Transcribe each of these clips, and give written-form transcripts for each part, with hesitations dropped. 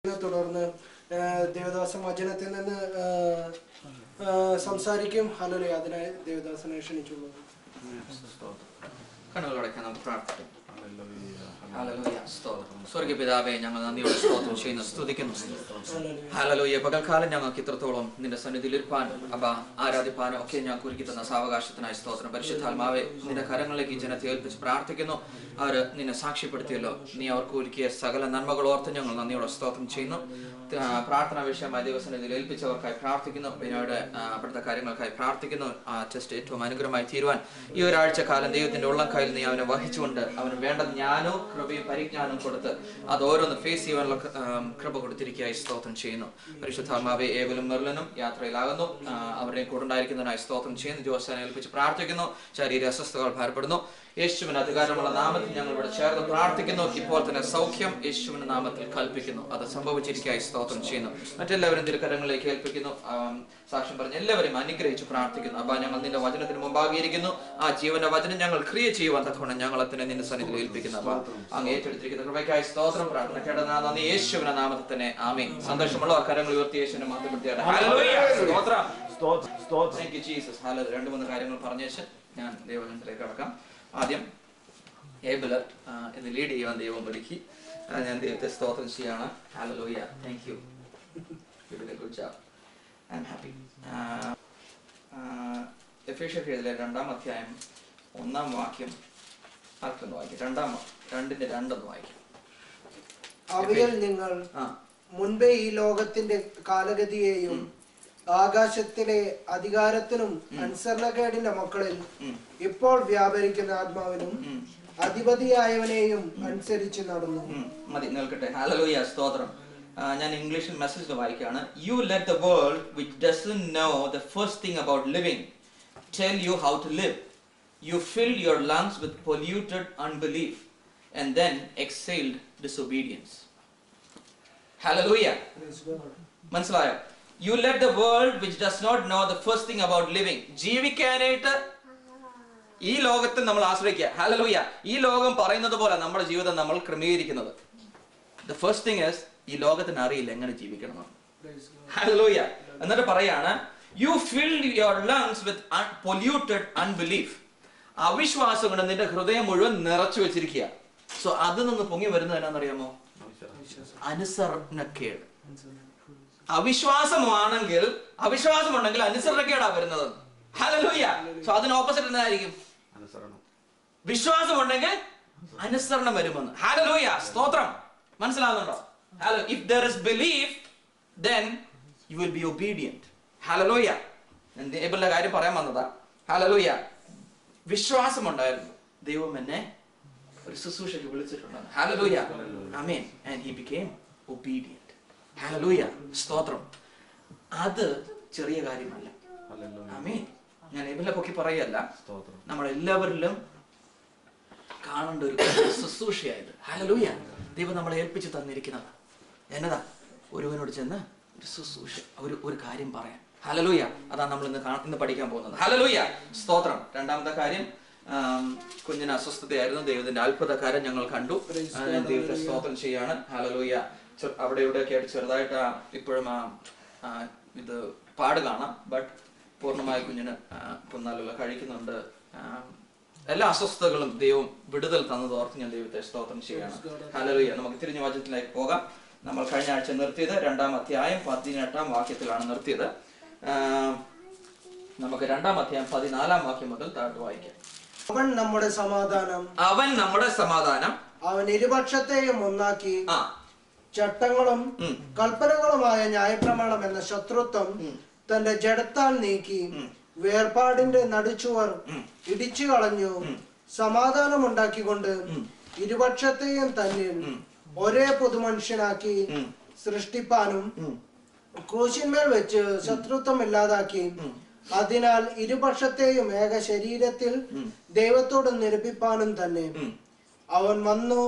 തുടർന്ന് ദേവദാസ വചനത്തിൽ നിന്ന് സംസാരിക്കും. ഹല്ലേലൂയ. അതിനായി ദേവദാസനെ ക്ഷണിച്ചുള്ളൂ. കണ്ണുകളടയ്ക്കാൻ നമുക്ക് പ്രാർത്ഥിക്കാം. ഹല്ലേലൂയ. സ്തോത്രം. സ്വർഗ്ഗീയ പിതാവേ, ഞങ്ങൾ നന്ദിയോടെ സ്തോത്രം ചെയ്യുന്നു, സ്തുതിക്കുന്നു. ഹല്ലേലൂയ. പകൽക്കാലം ഞങ്ങൾക്ക് ഇത്രത്തോളം നിന്റെ സന്നിധിയിൽ ഇരിപ്പാനും ആരാധിപ്പാനും ഒക്കെ ഞങ്ങൾക്ക് ഒരുക്കി തന്ന സാവകാശത്തിനായി സ്തോത്രം. പരിശുദ്ധാത്മാവേ, നിന്റെ കരങ്ങളിലേക്ക് ഈ ജനത്തെ ഏൽപ്പിച്ച് പ്രാർത്ഥിക്കുന്നു. അവർ നിന്നെ സാക്ഷ്യപ്പെടുത്തിയല്ലോ. നീ അവർക്ക് ഒരുക്കിയ സകല നന്മകൾ ഓർത്ത് ഞങ്ങൾ നന്ദിയോടെ സ്തോത്രം ചെയ്യുന്നു. പ്രാർത്ഥനാ വിഷയമായ ദിവസത്തിൽ ഏൽപ്പിച്ചവർക്കായി പ്രാർത്ഥിക്കുന്നു. പിന്നീട് അവിടുത്തെ കാര്യങ്ങൾക്കായി പ്രാർത്ഥിക്കുന്നു. ആ ടെസ്റ്റ് ഏറ്റവും അനുഗ്രഹമായി തീരുവാൻ ഈ ഒരാഴ്ച കാലം ദൈവത്തിന്റെ ഉള്ളം കയ്യിൽ നീ അവനെ വഹിച്ചുകൊണ്ട് അവന് വേണ്ട ജ്ഞാനവും കൃപയും പരിജ്ഞാനവും കൊടുത്ത് അത് ഓരോന്ന് ഫേസ് ചെയ്യാനുള്ള കൃപ കൊടുത്തിരിക്കുകയായി സ്തോത്രം ചെയ്യുന്നു. പരിശുദ്ധാത്മാവേ, ഏവലും മെർലനും യാത്രയിലാകുന്നു. അവരുടെ കൂടെ ഉണ്ടായിരിക്കുന്നതിനായി സ്തോത്രം ചെയ്യുന്നു. ജോസനെ ഏൽപ്പിച്ച് പ്രാർത്ഥിക്കുന്നു. ശരീര അസ്വസ്ഥതകൾ ഭാരപ്പെടുന്നു. യേശുവിന് അധികാരമുള്ള നാമത്തിൽ ഞങ്ങൾ ഇവിടെ ചേർന്ന് പ്രാർത്ഥിക്കുന്നു. ഇപ്പോൾ തന്നെ സൗഖ്യം യേശുവിന്റെ നാമത്തിൽ കൽപ്പിക്കുന്നു. അത് സംഭവിച്ചിരിക്കുകയായി സ്തോത്രം ചെയ്യുന്നു. മറ്റെല്ലാവരും തിരുക്കരങ്ങളിലേക്ക് ഏൽപ്പിക്കുന്നു. സാക്ഷ്യം പറഞ്ഞ് എല്ലാവരും അനുഗ്രഹിച്ച് പ്രാർത്ഥിക്കുന്നു. അപ്പൊ ഞങ്ങൾ നിന്റെ വചനത്തിന് മുമ്പാകിയിരിക്കുന്നു. ആ ജീവന്റെ വചനം ഞങ്ങൾ ക്രിയ ചെയ്യുവാൻ തക്കവണ്ണം ഞങ്ങൾ അതിനെ നിന്റെ സന്നിധിയിൽ ഏൽപ്പിക്കുന്നു. അപ്പൊ അങ്ങ് ഏറ്റെടുത്തിരിക്കുന്ന കൃപയ്ക്കായി സ്തോത്രം. പ്രാർത്ഥന കേട്ടതാ നന്ദി. യേശുവിന്റെ നാമത്തിൽ തന്നെ ആമേൻ. സന്തോഷമുള്ള കരങ്ങൾ ഉയർത്തി യേശുവിനെ മഹത്വപ്പെടുത്തിയാണ്. രണ്ട് മൂന്ന് കാര്യങ്ങൾ പറഞ്ഞേച്ച് ഞാൻ ദൈവജനത്തിലേക്ക് കടക്കാം. ആദ്യം ഏബിള് എന്ന് ലീഡ് ചെയ്യുവാൻ ദൈവം ഒരുക്കി. ഞാൻ ദൈവത്തെ സ്തോത്രം ചെയ്യാണ്. ഹല്ലേലൂയ. Thank you. You did a good job. I am happy. എഫേസ്യർക്കെഴുതിയ 2-ാം അധ്യായം 1-ാം വാക്യം ആർക്കൊന്ന് വായിക്കും. 2:2 വായിക്കും. അവയിൽ നിങ്ങൾ മുൻപേ ഈ ലോകത്തിന്റെ കാലഗതിയെയും ആകാശത്തിലെ അധികാരത്തിനും അനുസരണക്കേടിന്റെ മക്കളിൽ ഇപ്പോൾ വ്യാപരിക്കുന്ന ആത്മാവിനും അധിപതിയായവനെയും അനുസരിച്ച് നടന്നു. മതി, നിൽക്കട്ടെ. ഹല്ലേലൂയ. സ്തോത്രം. ഞാൻ ഇംഗ്ലീഷിൽ മെസ്സേജ് വായിക്കുകയാണ്. You let the world which doesn't know the first thing about living tell you how to live. You filled your lungs with polluted unbelief and then exhaled disobedience. Hallelujah. മനസ്സിലായോ? You let the world which does not know the first thing about living. ജീവിക്കാനായിട്ട് ഈ ലോകത്തിൽ നമ്മൾ ആശ്രയിക്കുക. Hallelujah. ഈ ലോകം പറയുന്നത് പോലെ നമ്മുടെ ജീവിതം നമ്മൾ ക്രമീകരിക്കുന്നത്. The first thing is, ഈ ലോകത്തിന് അറിയില്ല എങ്ങനെ ജീവിക്കണം. ഹല്ലേലൂയ. എന്നിട്ട് പറയാണ്, you filled your lungs with polluted unbelief. അവിശ്വാസം കൊണ്ട് നിന്റെ ഹൃദയം മുഴുവൻ നിറച്ചു വെച്ചിരിക്കുക. സോ അതിൽ നിന്ന് പൊങ്ങി വരുന്നത് എന്നാണെന്നറിയാമോ? അനുസരണക്കേട്. അവിശ്വാസമാണെങ്കിൽ അവിശ്വാസമുണ്ടെങ്കിൽ അനുസരണക്കേടാ വരുന്നത്. ഹല്ലേലൂയ. സോ അതിന് ഓപ്പോസിറ്റ് എന്തായിരിക്കും? വിശ്വാസമുണ്ടെങ്കിൽ അനുസരണം വരുമെന്ന്. ഹല്ലേലൂയ. സ്തോത്രം. മനസ്സിലാവുന്നുണ്ടോ? If there is belief, then you will be obedient. ഹല്ലേലൂയ. എബിളിന്റെ കാര്യം പറയാൻ വന്നതാ. ഹല്ലേലൂയ. വിശ്വാസമുണ്ടായിരുന്നു. ദൈവം എന്നെ ഒരു ശുശ്രൂഷയ്ക്ക് വിളിച്ചിട്ടുണ്ട്. ഹല്ലേലൂയ. ആമേൻ. And he became obedient. ഹല്ലേലൂയ. സ്തോത്രം. അത് ചെറിയ കാര്യമല്ല. ആമേൻ. ഞാൻ എബിളിനെ പൊക്കി പറയല്ല. നമ്മളെല്ലാവരിലും കാണേണ്ട ഒരു ശുശ്രൂഷയായത്. ഹല്ലേലൂയ. ദൈവം നമ്മളെ ഏൽപ്പിച്ച് തന്നിരിക്കുന്നത് എന്നതാ? ഒരുവനോട് ചെന്ന് ഒരു ശുശ്രൂഷ, ഒരു കാര്യം പറയാൻ. ഹല്ലേലൂയ. അതാണ് നമ്മൾ ഇന്ന് പഠിക്കാൻ പോകുന്നത്. ഹല്ലേലൂയ. സ്തോത്രം. രണ്ടാമത്തെ കാര്യം, കുഞ്ഞിന് അസ്വസ്ഥതയായിരുന്നു. ദൈവത്തിന്റെ അത്ഭുതകാര്യം ഞങ്ങൾ കണ്ടു. ദൈവത്തെ സ്തോത്രം ചെയ്യാണ്. ഹല്ലേലൂയ. അവിടെ ഇവിടെയൊക്കെ ആയിട്ട് ചെറുതായിട്ട് ഇപ്പോഴും ഇത് പാട് കാണാം. ബട്ട് പൂർണ്ണമായി കുഞ്ഞിന് ഇപ്പം നല്ല കഴിക്കുന്നുണ്ട്. എല്ലാ അസ്വസ്ഥതകളും ദൈവം വിടുതൽ തന്നത് ഓർത്ത് ഞാൻ ദൈവത്തെ സ്തോത്രം ചെയ്യാണ്. ഹല്ലേലൂയ. നമുക്ക് തിരിഞ്ഞ വചനത്തിലേക്ക് പോകാം. നമ്മൾ കഴിഞ്ഞ ആഴ്ച നിർത്തിയത് 2-ാം അധ്യായം 18-ാം വാക്യത്തിലാണ് നിർത്തിയത്. നമുക്ക് 2-ാം അധ്യായം 14-ാം വാക്യം മുതൽ താഴോട്ട് വായിക്കാം. അവൻ നമ്മുടെ സമാധാനം, അവൻ നമ്മുടെ സമാധാനം, അവൻ ഇരുപക്ഷത്തെയും ഒന്നാക്കി ചട്ടങ്ങളും കൽപ്പനകളുമായ ന്യായപ്രമാണം എന്ന ശത്രുത്വം തന്റെ ജഡത്താൽ നീക്കി വേർപാടിന്റെ നടുച്ചുവർ ഇടിച്ചു കളഞ്ഞു സമാധാനം ഉണ്ടാക്കിക്കൊണ്ട് ഇരുപക്ഷത്തെയും തന്നിൽ ഒരേ പുതുമനുഷ്യനാക്കി സൃഷ്ടിപ്പാനും ക്രൂശിന്മേൽ വെച്ച് ശത്രുത്വം ഇല്ലാതാക്കി അതിനാൽ ഇരുപക്ഷത്തെയും ഏക ശരീരത്തിൽ ദൈവത്തോട് നിരപ്പിപ്പാനും തന്നെ അവൻ വന്നു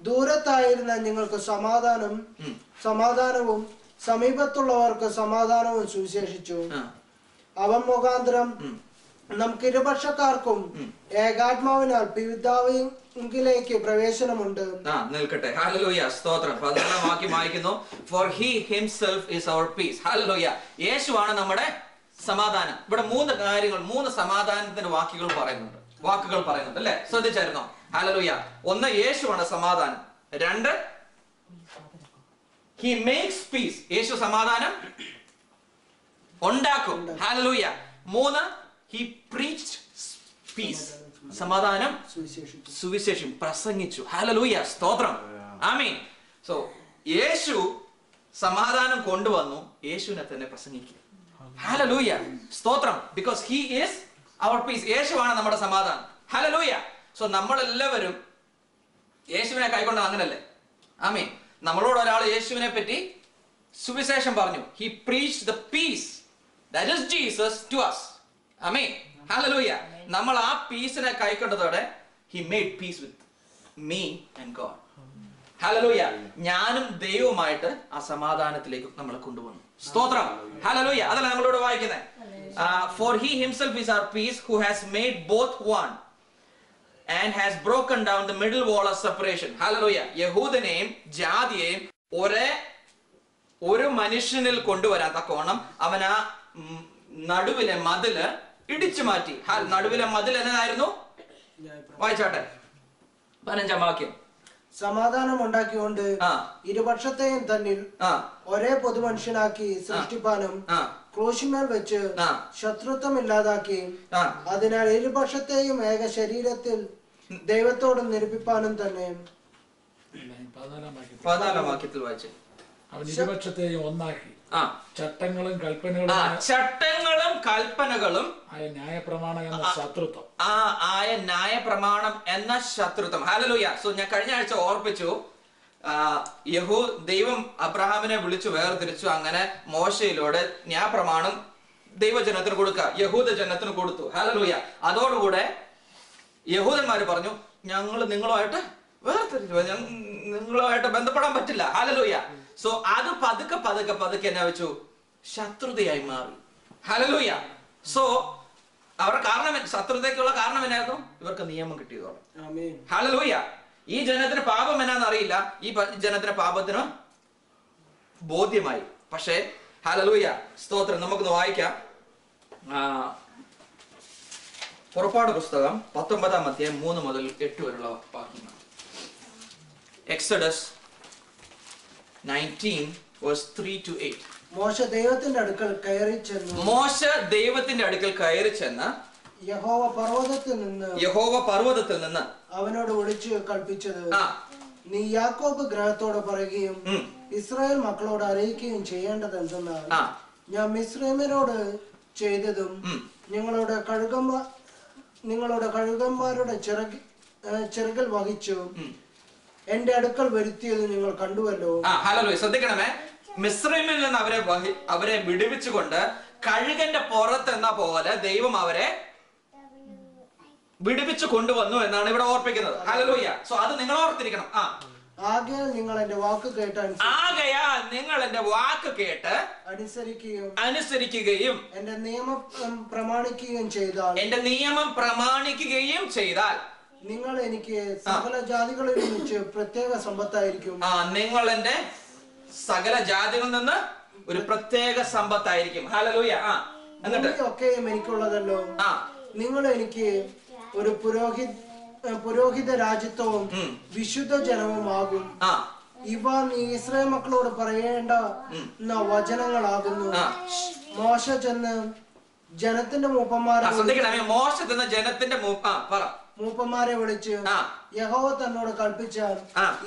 ദൂരത്തായിരുന്ന നിങ്ങൾക്ക് സമാധാനവും സമീപത്തുള്ളവർക്ക് സമാധാനവും സുവിശേഷിച്ചു. അവൻ മുഖാന്തരം നമുക്ക് ഇരുപക്ഷക്കാർക്കും ഏകാത്മാവിനാൽ പിതാവിലേക്ക് പ്രവേശനമുണ്ട്. നിൽക്കട്ടെ. ഹല്ലേലൂയ, സ്തോത്രം. 14 വാക്യം വായിക്കുന്നു. For he himself is our peace. Hallelujah. യേശുവാണ് നമ്മുടെ സമാധാനം. ഇവിടെ 3 കാര്യങ്ങൾ, 3 സമാധാനത്തിന്റെ വാക്കുകൾ പറയുന്നുണ്ട് അല്ലെ? ശ്രദ്ധിച്ചായിരുന്നോ? ഹല്ലേലൂയ. 1, യേശുവാണ് സമാധാനം. 2, he makes peace. യേശു സമാധാനം ഉണ്ടാക്കും. ഹല്ലേലൂയ. 3, he preached peace. സമാധാനം സുവിശേഷം പ്രസംഗിച്ചു. ഹല്ലേലൂയ, സ്തോത്രം. ആമേൻ. സോ യേശു സമാധാനം കൊണ്ടുവന്നു, യേശുവിനെ തന്നെ പ്രസംഗിക്കുക. ഹല്ലേലൂയ, സ്തോത്രം. Because he is our peace. യേശുവാണ് നമ്മുടെ സമാധാനം. ഹല്ലേലൂയ. സോ നമ്മളെല്ലാവരും യേശുവിനെ കൈക്കൊണ്ടത് അങ്ങനല്ലേ? ആമേൻ. നമ്മളോട് ഒരാൾ യേശുവിനെ പറ്റി സുവിശേഷം പറഞ്ഞു. He preached the peace that is Jesus to us. Amen. Hallelujah. നമ്മൾ ആ പീസിനെ കൈക്കൊണ്ടതോടെ he made peace with me and God. Hallelujah. ഞാനും ദൈവവുമായിട്ട് ആ സമാധാനത്തിലേക്ക് നമ്മളെ കൊണ്ടുവന്നു. സ്തോത്രം. ഹല്ലേലൂയ. അതല്ല നമ്മളോട് വായിക്കുന്നത്. For he himself is our peace, who has made both one and has broken down the middle wall of separation. ഹല്ലേലൂയ. യഹൂദനെയും ജാതിയെയും ഒരു മനുഷ്യനിൽ കൊണ്ടുവരാൻ തക്കവണ്ണം അവൻ ആ നടുവിലെ മതില് ഇടിച്ചു മാറ്റി. നടുവിലെ മതിൽ എന്നതായിരുന്നു? വായിച്ചാട്ടെ 15 വാക്യം. സമാധാനം ഉണ്ടാക്കിക്കൊണ്ട് ഇരുപക്ഷത്തെയും തന്നിൽ ഒരേ പൊതുമനുഷ്യനാക്കി സൃഷ്ടിപ്പാനും ക്രൂശിന്മേൽ വെച്ച് ശത്രുത്വം ഇല്ലാതാക്കി, അതിനാൽ ഇരുപക്ഷത്തെയും ഏക ശരീരത്തിൽ ദൈവത്തോട് നിരപ്പിപ്പാനും തന്നെ. 14 വാക്യത്തിൽ വായിച്ചു. അവൻ ഇരുപക്ഷത്തെയും ഒന്നാക്കി ചട്ടങ്ങളും കൽപ്പനകളും ആയ ന്യായപ്രമാണം എന്ന ശത്രുത്വം. ഹല്ലേലൂയ. സോ ഞാൻ കഴിഞ്ഞ ആഴ്ച ഓർപ്പിച്ചു, ദൈവം അബ്രഹാമിനെ വിളിച്ചു വേർതിരിച്ചു. അങ്ങനെ മോശയിലൂടെ ന്യായപ്രമാണം ദൈവജനത്തിന് കൊടുക്കുക, യഹൂദ ജനത്തിന് കൊടുത്തു. ഹല്ലേലൂയ. അതോടുകൂടെ യഹൂദന്മാര് പറഞ്ഞു, ഞങ്ങൾ നിങ്ങളുമായിട്ട് വേർതിരിച്ചു, നിങ്ങളുമായിട്ട് ബന്ധപ്പെടാൻ പറ്റില്ല. ഹല്ലേലൂയ. സോ അത് പതുക്കെ എന്നാ വെച്ചു? ശത്രുതയായി മാറി. ഹല്ലേലൂയ. സോ അവരുടെ കാരണം, ശത്രുതയ്ക്കുള്ള കാരണം എന്നായിരുന്നു? ഇവർക്ക് നിയമം കിട്ടിയതോടെ. ഹല്ലേലൂയ. ഈ ജനത്തിന് പാപം എന്നാന്ന് അറിയില്ല, ഈ ജനത്തിന് പാപത്തിന് ബോധ്യമായി. പക്ഷേ ഹല്ലേലൂയ, സ്തോത്രം. നമുക്കൊന്ന് വായിക്കാം. പുറപ്പാട് പുസ്തകം 19-ാം അധ്യായം 3 മുതൽ 8 വരെയുള്ള വാക്യങ്ങൾ. Exodus 19 verse 3 to 8. മോശ ദൈവത്തിന്റെ അടുക്കൽ കയറി ചെന്ന് യഹോവ പർവ്വതത്തിൽ നിന്ന് അവനോട് വിളിച്ചു കൽപ്പിച്ചത്, നീ യാക്കോബ് ഗ്രഹത്തോട് പറയുകയും ഇസ്രായേൽ മക്കളോട് അറിയിക്കുകയും ചെയ്യേണ്ടത് എന്തെന്നാൽ, ഞാൻ മിസ്രൈമ്യരോട് ചെയ്തതും നിങ്ങളുടെ കഴുകന്മാരുടെ ചിറകിൽ വഹിച്ചു എന്റെ അടുക്കൽ വരുത്തിയത് നിങ്ങൾ കണ്ടുവല്ലോ. ശ്രദ്ധിക്കണമേ. മിസ്രൈമിൽ നിന്ന് അവരെ വിടുവിച്ചുകൊണ്ട് കഴുകന്റെ പുറത്ത് എന്ന പോലെ ദൈവം അവരെ വിടുവിച്ചു കൊണ്ടുവന്നു എന്നാണ് ഇവിടെ ഓർപ്പിക്കുന്നത്. ഹല്ലേലൂയ. സോ അത് നിങ്ങൾ ഓർത്തിരിക്കണം. ആകയാൽ നിങ്ങൾ എന്റെ വാക്ക് കേട്ട് അനുസരിക്കുകയും എന്റെ നിയമം പ്രമാണിക്കുകയും ചെയ്താൽ നിങ്ങൾ എനിക്ക് സകല ജാതികളിൽ വെച്ച് പ്രത്യേക സമ്പത്തായിരിക്കും. നിങ്ങൾ എന്റെ സകല ജാതികളിൽ നിന്ന് ഒരു പ്രത്യേക സമ്പത്തായിരിക്കും. ഹല്ലേലൂയ. ഒക്കെയും എനിക്കുള്ളതല്ലോ. നിങ്ങൾ എനിക്ക് ഒരു പുരോഹിത രാജ്യത്വവും വിശുദ്ധ ജനവുമാകും. ഇവ നീ ഇസ്രായേൽ മക്കളോട് പറയേണ്ട വചനങ്ങളാകുന്നു. മോശ ചെന്ന് ജനത്തിന്റെ മൂപ്പന്മാരെ വിളിച്ച് യഹോവ തന്നോട് കൽപ്പിച്ച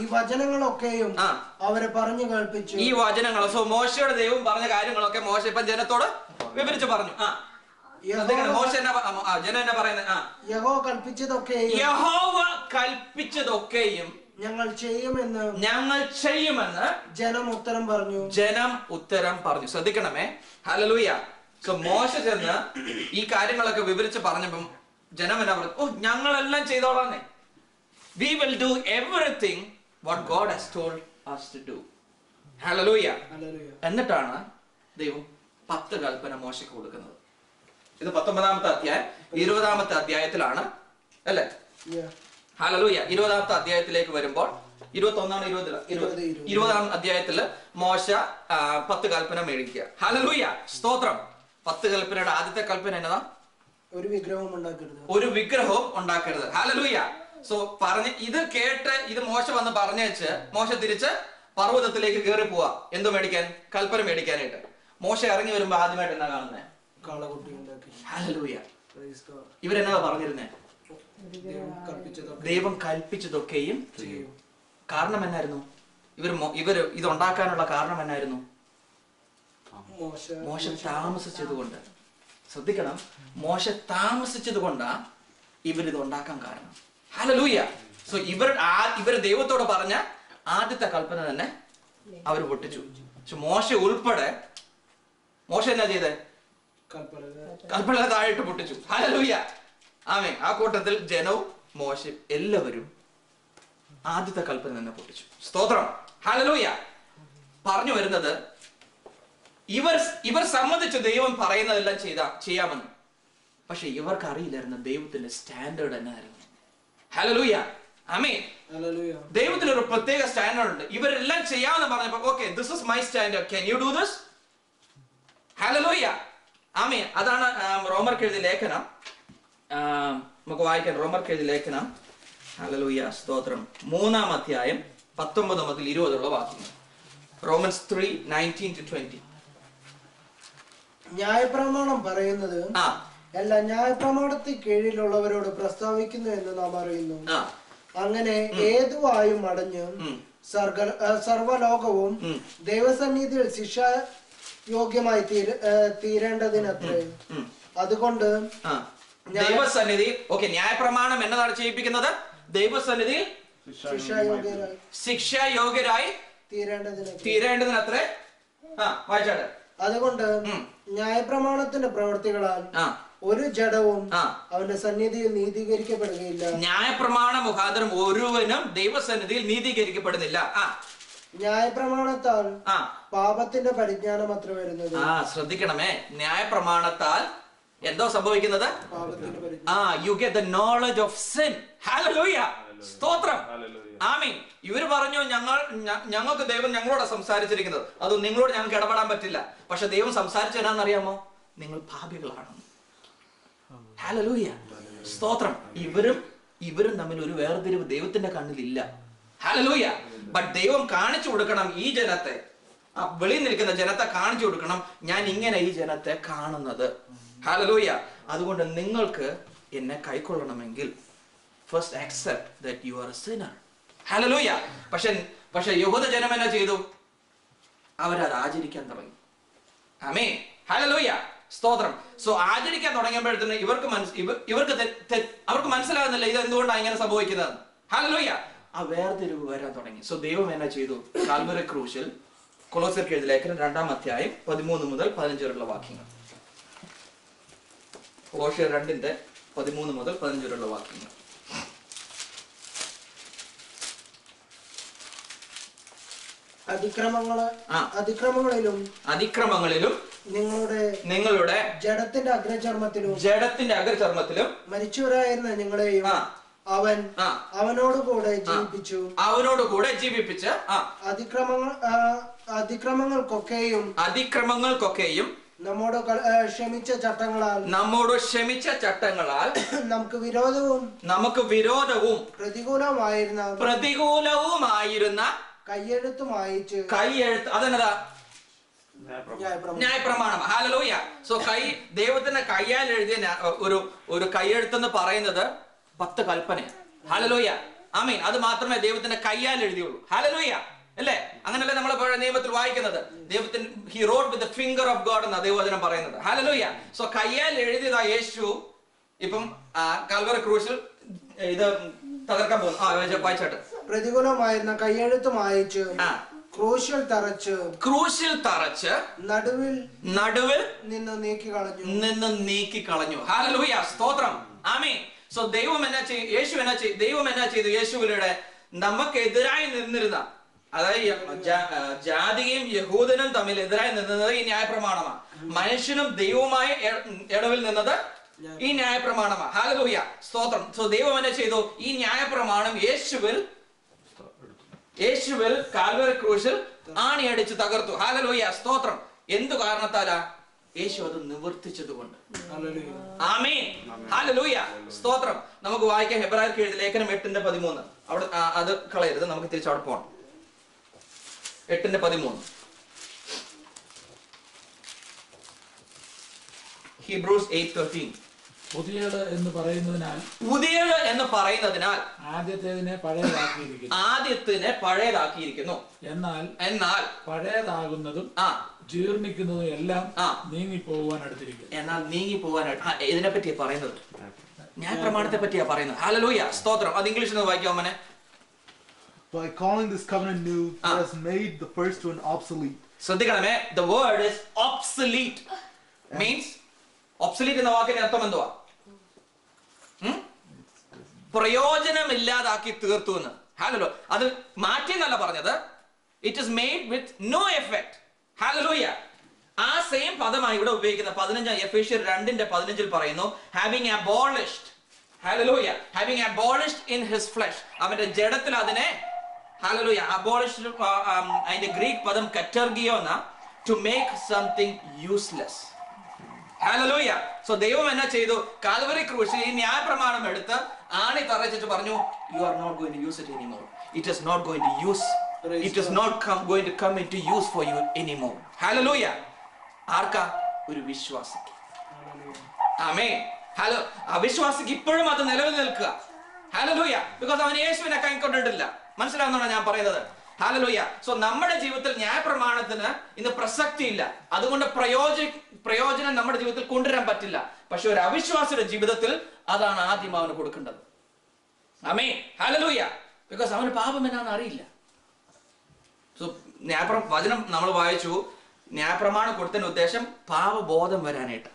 ഈ വചനങ്ങളൊക്കെയും അവരെ പറഞ്ഞു കേൾപ്പിച്ചു. ഈ വചനങ്ങൾ, സോ മോശയുടെ ദൈവം പറഞ്ഞ കാര്യങ്ങളൊക്കെ മോശ ഇപ്പം ജനത്തോട് വിവരിച്ചു പറഞ്ഞു. യഹോവ കൽപ്പിച്ചതൊക്കെയും ഞങ്ങൾ ചെയ്യുമെന്ന് ജനം ഉത്തരം പറഞ്ഞു. ശ്രദ്ധിക്കണമേ. ഹല്ലേലൂയ. സോ മോശ ചെന്ന് ഈ കാര്യങ്ങളൊക്കെ വിവരിച്ച് പറഞ്ഞപ്പം ജനം എന്നാ പറഞ്ഞു? ഓ, ഞങ്ങളെല്ലാം ചെയ്തോളാന്നേ. We will do everything what God has told us to do. Hallelujah. എന്നിട്ടാണ് ദൈവം 10 കൽപ്പന മോശയ്ക്ക് കൊടുക്കുന്നത്. ഇത് 19-ാമത്തെ അധ്യായം. 20-ാമത്തെ അധ്യായത്തിലാണ് അല്ലെ? Yeah. ഹല്ലേലൂയ. 20-ാമത്തെ അധ്യായത്തിലേക്ക് വരുമ്പോൾ 20-ാം അധ്യായത്തില് മോശ 10 കൽപ്പന മേടിക്കുക. ഹല്ലേലൂയ, സ്തോത്രം. 10 കൽപ്പനയുടെ ആദ്യത്തെ കൽപ്പന എന്നതാ? ഒരു വിഗ്രഹവും ഉണ്ടാക്കരുത്. ഒരു വിഗ്രഹവും ഉണ്ടാക്കരുത്. ഹല്ലേലൂയ. സോ പറഞ്ഞ് ഇത് കേട്ട് ഇത് മോശ വന്ന് പറഞ്ഞേച്ച് മോശ തിരിച്ച് പർവ്വതത്തിലേക്ക് കയറി പോവാ. എന്ത് മേടിക്കാൻ? കൽപ്പന മേടിക്കാനായിട്ട്. മോശ ഇറങ്ങി വരുമ്പോ ആദ്യമായിട്ട് എന്നാ കാണുന്നേ? കാളകുട്ടി ഉണ്ടാക്കി. ഹല്ലേലൂയ. ഇവരെന്നാ പറഞ്ഞിരുന്നേ? ദൈവം കൽപ്പിച്ചതൊക്കെയും ചെയ്യും. കാരണം എന്നായിരുന്നു? ഇവര് ഇത് ഉണ്ടാക്കാനുള്ള കാരണം എന്നായിരുന്നു? മോശ താമസിച്ചത് കൊണ്ട്. ശ്രദ്ധിക്കണം, മോശ താമസിച്ചത് കൊണ്ടാ ഇവരിത് ഉണ്ടാക്കാൻ കാരണം. ഹല്ലേലൂയ. സോ ഇവർ ദൈവത്തോട് പറഞ്ഞ ആദ്യത്തെ കൽപ്പന തന്നെ അവർ പൊട്ടിച്ചു. പക്ഷെ മോശ ഉൾപ്പെടെ മോശ എന്നാ ചെയ്തേ? കൽപ്പന താഴെയിട്ട് പൊട്ടിച്ചു. ഹല്ലേലൂയ. ആമേൻ. ആ കൂട്ടത്തിൽ ജനവും മോശ എല്ലാവരും ആദ്യത്തെ കൽപ്പന തന്നെ പൊട്ടിച്ചു. സ്തോത്രം. ഹല്ലേലൂയ. പറഞ്ഞു വരുന്നത് ഇവർ സമ്മതിച്ചു ദൈവം പറയുന്നതെല്ലാം ചെയ്യാമെന്ന്. പക്ഷെ ഇവർക്ക് അറിയില്ലായിരുന്നു ദൈവത്തിന്റെ സ്റ്റാൻഡേർഡ് എന്നായിരുന്നു. ഹല്ലേലൂയ. ആമേൻ. ദൈവത്തിന് ഒരു പ്രത്യേക സ്റ്റാൻഡേർഡ് ഉണ്ട്. ഇവരെല്ലാം ചെയ്യാമെന്ന് പറഞ്ഞപ്പോ okay, this is my standard, can you do this? ഹല്ലേലൂയ. ആമേൻ. അതാണ് റോമർക്ക് എഴുതിയ ലേഖനം. നമുക്ക് വായിക്കാം. റോമർക്ക് എഴുതിയ ലേഖനം. ഹല്ലേലൂയ, സ്തോത്രം. 3-ാം അധ്യായം 19 മുതൽ 20 വാക്യങ്ങൾ. റോമൻസ് 3:19-20. ന്യായപ്രമാണം പറയുന്നത് എല്ലാ ന്യായപ്രമാണത്തിൽ കീഴിലുള്ളവരോട് പ്രസ്താവിക്കുന്നു എന്ന് നാം അറിയുന്നു. അങ്ങനെ ഏതുവായും അടഞ്ഞ് സർവലോകവും ദൈവസന്നിധിയിൽ ശിക്ഷായോഗ്യമായി തീരേണ്ടതിനത്രേ. അതുകൊണ്ട് ദൈവസന്നിധി ന്യായപ്രമാണം എന്നതാണ് ചെയ്യിപ്പിക്കുന്നത്? ദൈവസന്നിധിയിൽ ശിക്ഷായോഗ്യരായി തീരേണ്ടതിനത്രേ. വായിച്ചാട്ടെ. അതുകൊണ്ട് ന്യായപ്രമാണത്തിന്റെ പ്രവൃത്തികളാൽ ഒരു ജഡവും അവന്റെ സന്നിധിയിൽ നീതീകരിക്കപ്പെടുകയില്ല. ന്യായപ്രമാണ മുഖാന്തരം ഒരുവനും ദൈവസന്നിധിയിൽ നീതീകരിക്കപ്പെടുന്നില്ല. ന്യായപ്രമാണത്താൽ പാപത്തിന്റെ പരിജ്ഞാനം അത്ര വരുന്നത്. ശ്രദ്ധിക്കണമേ, ന്യായപ്രമാണത്താൽ എന്തോ സംഭവിക്കുന്നത്? You get the knowledge of sin. ഹല്ലേലൂയ, സ്തോത്രം. ആമീൻ. ഇവര് പറഞ്ഞു ഞങ്ങൾക്ക് ദൈവം ഞങ്ങളോട് സംസാരിച്ചിരിക്കുന്നത്, അത് നിങ്ങളോട് ഞങ്ങൾക്ക് ഇടപെടാൻ പറ്റില്ല. പക്ഷെ ദൈവം സംസാരിച്ചെന്നാന്നറിയാമോ? നിങ്ങൾ പാപികളാണ്. ഹല്ലേലൂയ, സ്തോത്രം. ഇവരും തമ്മിൽ ഒരു വേർതിരിവ് ദൈവത്തിന്റെ കണ്ണിലില്ല. ഹല്ലേലൂയ. ബട്ട് ദൈവം കാണിച്ചു കൊടുക്കണം ഈ ജനത്തെ, വെളിയിൽ നിൽക്കുന്ന ജനത്തെ കാണിച്ചു കൊടുക്കണം, ഞാൻ ഇങ്ങനെ ഈ ജനത്തെ കാണുന്നത്. ഹല്ലേലൂയ. അതുകൊണ്ട് നിങ്ങൾക്ക് എന്നെ കൈക്കൊള്ളണമെങ്കിൽ first accept that you are a sinner. ഹല്ലേലൂയ. പക്ഷെ യഹൂദ ജനം എന്നാ ചെയ്തു? അവരത് ആചരിക്കാൻ തുടങ്ങി. ആമേൻ. ഹല്ലേലൂയ, സ്തോത്രം. സോ ആചരിക്കാൻ തുടങ്ങിയപ്പോഴത്തേന് അവർക്ക് മനസ്സിലാകുന്നില്ല ഇത് എന്തുകൊണ്ടാണ് ഇങ്ങനെ സംഭവിക്കുന്നത്. ഹല്ലേലൂയ. ആ വേർതിരിവ് വരാൻ തുടങ്ങി. സോ ദൈവം എന്നാ ചെയ്തു? കാൽവരി ക്രൂശിൽ കൊലോസ്യർക്ക് എഴുതിയ ലേഖനം 2-ാം അധ്യായം 13 മുതൽ 15 വരെയുള്ള വാക്യങ്ങൾ. കൊലോസ്യർ 2:13 മുതൽ 15 വരെയുള്ള വാക്യങ്ങൾ. അതിക്രമങ്ങളിലും നിങ്ങളുടെ ജഡത്തിന്റെ അഗ്രചർമ്മത്തിലും മരിച്ചവരായിരുന്ന ഞങ്ങളെയും അവനോടുകൂടെ ജീവിപ്പിച്ച് അതിക്രമങ്ങൾക്കൊക്കെയും നമ്മോട് ക്ഷമിച്ച ചട്ടങ്ങളാൽ നമുക്ക് വിരോധവും പ്രതികൂലവുമായിരുന്ന കയ്യെഴുത്ത് അതെന്നതാ? ന്യായപ്രമാണം. ഹല്ലേലൂയ. സോ ദൈവത്തിന്റെ കയ്യാൽ എഴുതിയ ഒരു കയ്യെഴുത്തെന്ന് പറയുന്നത് 10 കൽപ്പനയാണ്. ഹല്ലേലൂയ, ആമീൻ. അത് മാത്രമേ ദൈവത്തിന്റെ കയ്യാൽ എഴുതിയുള്ളൂ. ഹല്ലേലൂയ, അല്ലേ? അങ്ങനല്ലേ നമ്മൾ നിയമത്തിൽ വായിക്കുന്നത്? ദൈവത്തിന് he wrote with the finger of God എന്ന ദൈവവചനം പറയുന്നത്. ഹല്ലേലൂയ. സോ കയ്യാൽ എഴുതിയതാ യേശു ഇപ്പം കാൽവറി ക്രൂശിൽ ഇത് തകർക്കാൻ പോകുന്നു. വായിച്ചാട്ട്. പ്രതികൂലമായിരുന്ന കയ്യെഴുത്ത് മായിച്ച് ക്രൂശിൽ തറച്ച് നടുവിൽ നിന്ന് നീക്കി കളഞ്ഞു. ഹല്ലേലൂയ, സ്തോത്രം. ആമേൻ. സോ ദൈവം എന്നാ ചെയ്തു? യേശു എന്നാ ചെയ്തു? ദൈവം എന്നാ ചെയ്തു? യേശുവിലൂടെ നമുക്കെതിരായി നിന്നിരുന്ന അതായത് ജാതിയും യഹൂദനും തമ്മിൽ എതിരായി നിന്നത് ഈ ന്യായപ്രമാണമാണ്. മനുഷ്യനും ദൈവവുമായി ഇടവിൽ നിന്നത് ഈ ന്യായപ്രമാണമാണ്. ഹല്ലേലൂയ, സ്തോത്രം. സോ ദൈവം എന്നെ ചെയ്തു, ഈ ന്യായപ്രമാണം യേശുവിൽ കാൽവരി ക്രൂശിൽ ആണിയടിച്ച് തകർത്തു. ഹല്ലേലൂയ, സ്തോത്രം. എന്തു കാരണത്താലാ? യേശു അത് നിവർത്തിച്ചതുകൊണ്ട്. ആമേൻ, ഹല്ലേലൂയ, സ്തോത്രം. നമുക്ക് വായിക്കാം ഹെബ്രായർക്ക് എഴുതിയ ലേഖനം 8:13. അവിടെ അത് കളയരുത്, നമുക്ക് തിരിച്ച് അവിടെ പോകണം. 8:13. Hebrews 8:13. പുതിയത് എന്ന് പറയുന്നതിനാൽ ആദ്യത്തേതിനെ പഴയതാക്കിയിരിക്കുന്നു. എന്നാൽ പഴയതാകുന്നതും ജീർണിക്കുന്നതും എല്ലാം നീങ്ങിപ്പോവാൻ അടുത്തിരിക്കുന്നു. ഇതിനെ പറ്റിയാ പറയുന്നത്, ന്യായപ്രമാണത്തെ പറ്റിയാ പറയുന്നത്. ഹല്ലേലൂയ, സ്തോത്രം. അത് ഇംഗ്ലീഷിൽ നിന്ന് വായിക്കാം മോനെ. By calling this covenant new, he has made the first one obsolete. ശ്രദ്ധിക്കണമേ, the word is obsolete. Means obsolete എന്ന വാക്കിന്റെ അർത്ഥം എന്തുവാ? പ്രയോജനമില്ലാതാക്കി തീർത്തു എന്ന്. ഹല്ലേലൂയ. അത് മാറ്റി എന്നല്ല പറഞ്ഞത്. It is made with no effect. Hallelujah. ആ സെയിം പദമായി ഇവിടെ ഉപയോഗിക്കുന്ന 15 എഫേസ്യർ 2:15 പറയുന്നു, having abolished. Hallelujah. having abolished in his flesh. അവന്റെ ജഡത്തിൽ അതിനെ ഹല്ലേലൂയ abolished. അതിന്റെ ഗ്രീക്ക് പദം കറ്റർഗിയോ എന്ന, to make something useless. Hallelujah. So ദൈവം എന്നാ ചെയ്തു? കാൽവരി ക്രൂശിൽ ഈ ന്യായപ്രമാണം എടുത്ത് ആണി തറച്ചിട്ട് പറഞ്ഞു, you are not going to use it anymore. It is not going to use. It is not going to come into use for you anymore. Hallelujah. ആർക്കാ? ഒരു വിശ്വാസിക്ക്. ആമേൻ. ഹലോ, അവിശ്വാസിക്ക് ഇപ്പോഴും അത് നിലവിൽ നിൽക്കുക. ഹല്ലേലൂയ. ബിക്കോസ് അവൻ യേശുവിനെ കൈക്കൊണ്ടിട്ടില്ല. മനസ്സിലാവുന്നതാണ് ഞാൻ പറയുന്നത്. ഹല്ലേലൂയ. സോ നമ്മുടെ ജീവിതത്തിൽ ന്യായപ്രമാണത്തിന് ഇന്ന് പ്രസക്തി ഇല്ല. അതുകൊണ്ട് പ്രയോജനം നമ്മുടെ ജീവിതത്തിൽ കൊണ്ടുവരാൻ പറ്റില്ല. പക്ഷെ ഒരു അവിശ്വാസിയുടെ ജീവിതത്തിൽ അതാണ് ആദ്യം അവന് കൊടുക്കേണ്ടത്. ആമേൻ, ഹല്ലേലൂയ. ബിക്കോസ് അവന് പാപം എന്നാന്ന് അറിയില്ല. സോ വചനം നമ്മൾ വായിച്ചു, ന്യായപ്രമാണം കൊടുത്തതിന്റെ ഉദ്ദേശം പാപബോധം വരാനായിട്ട്.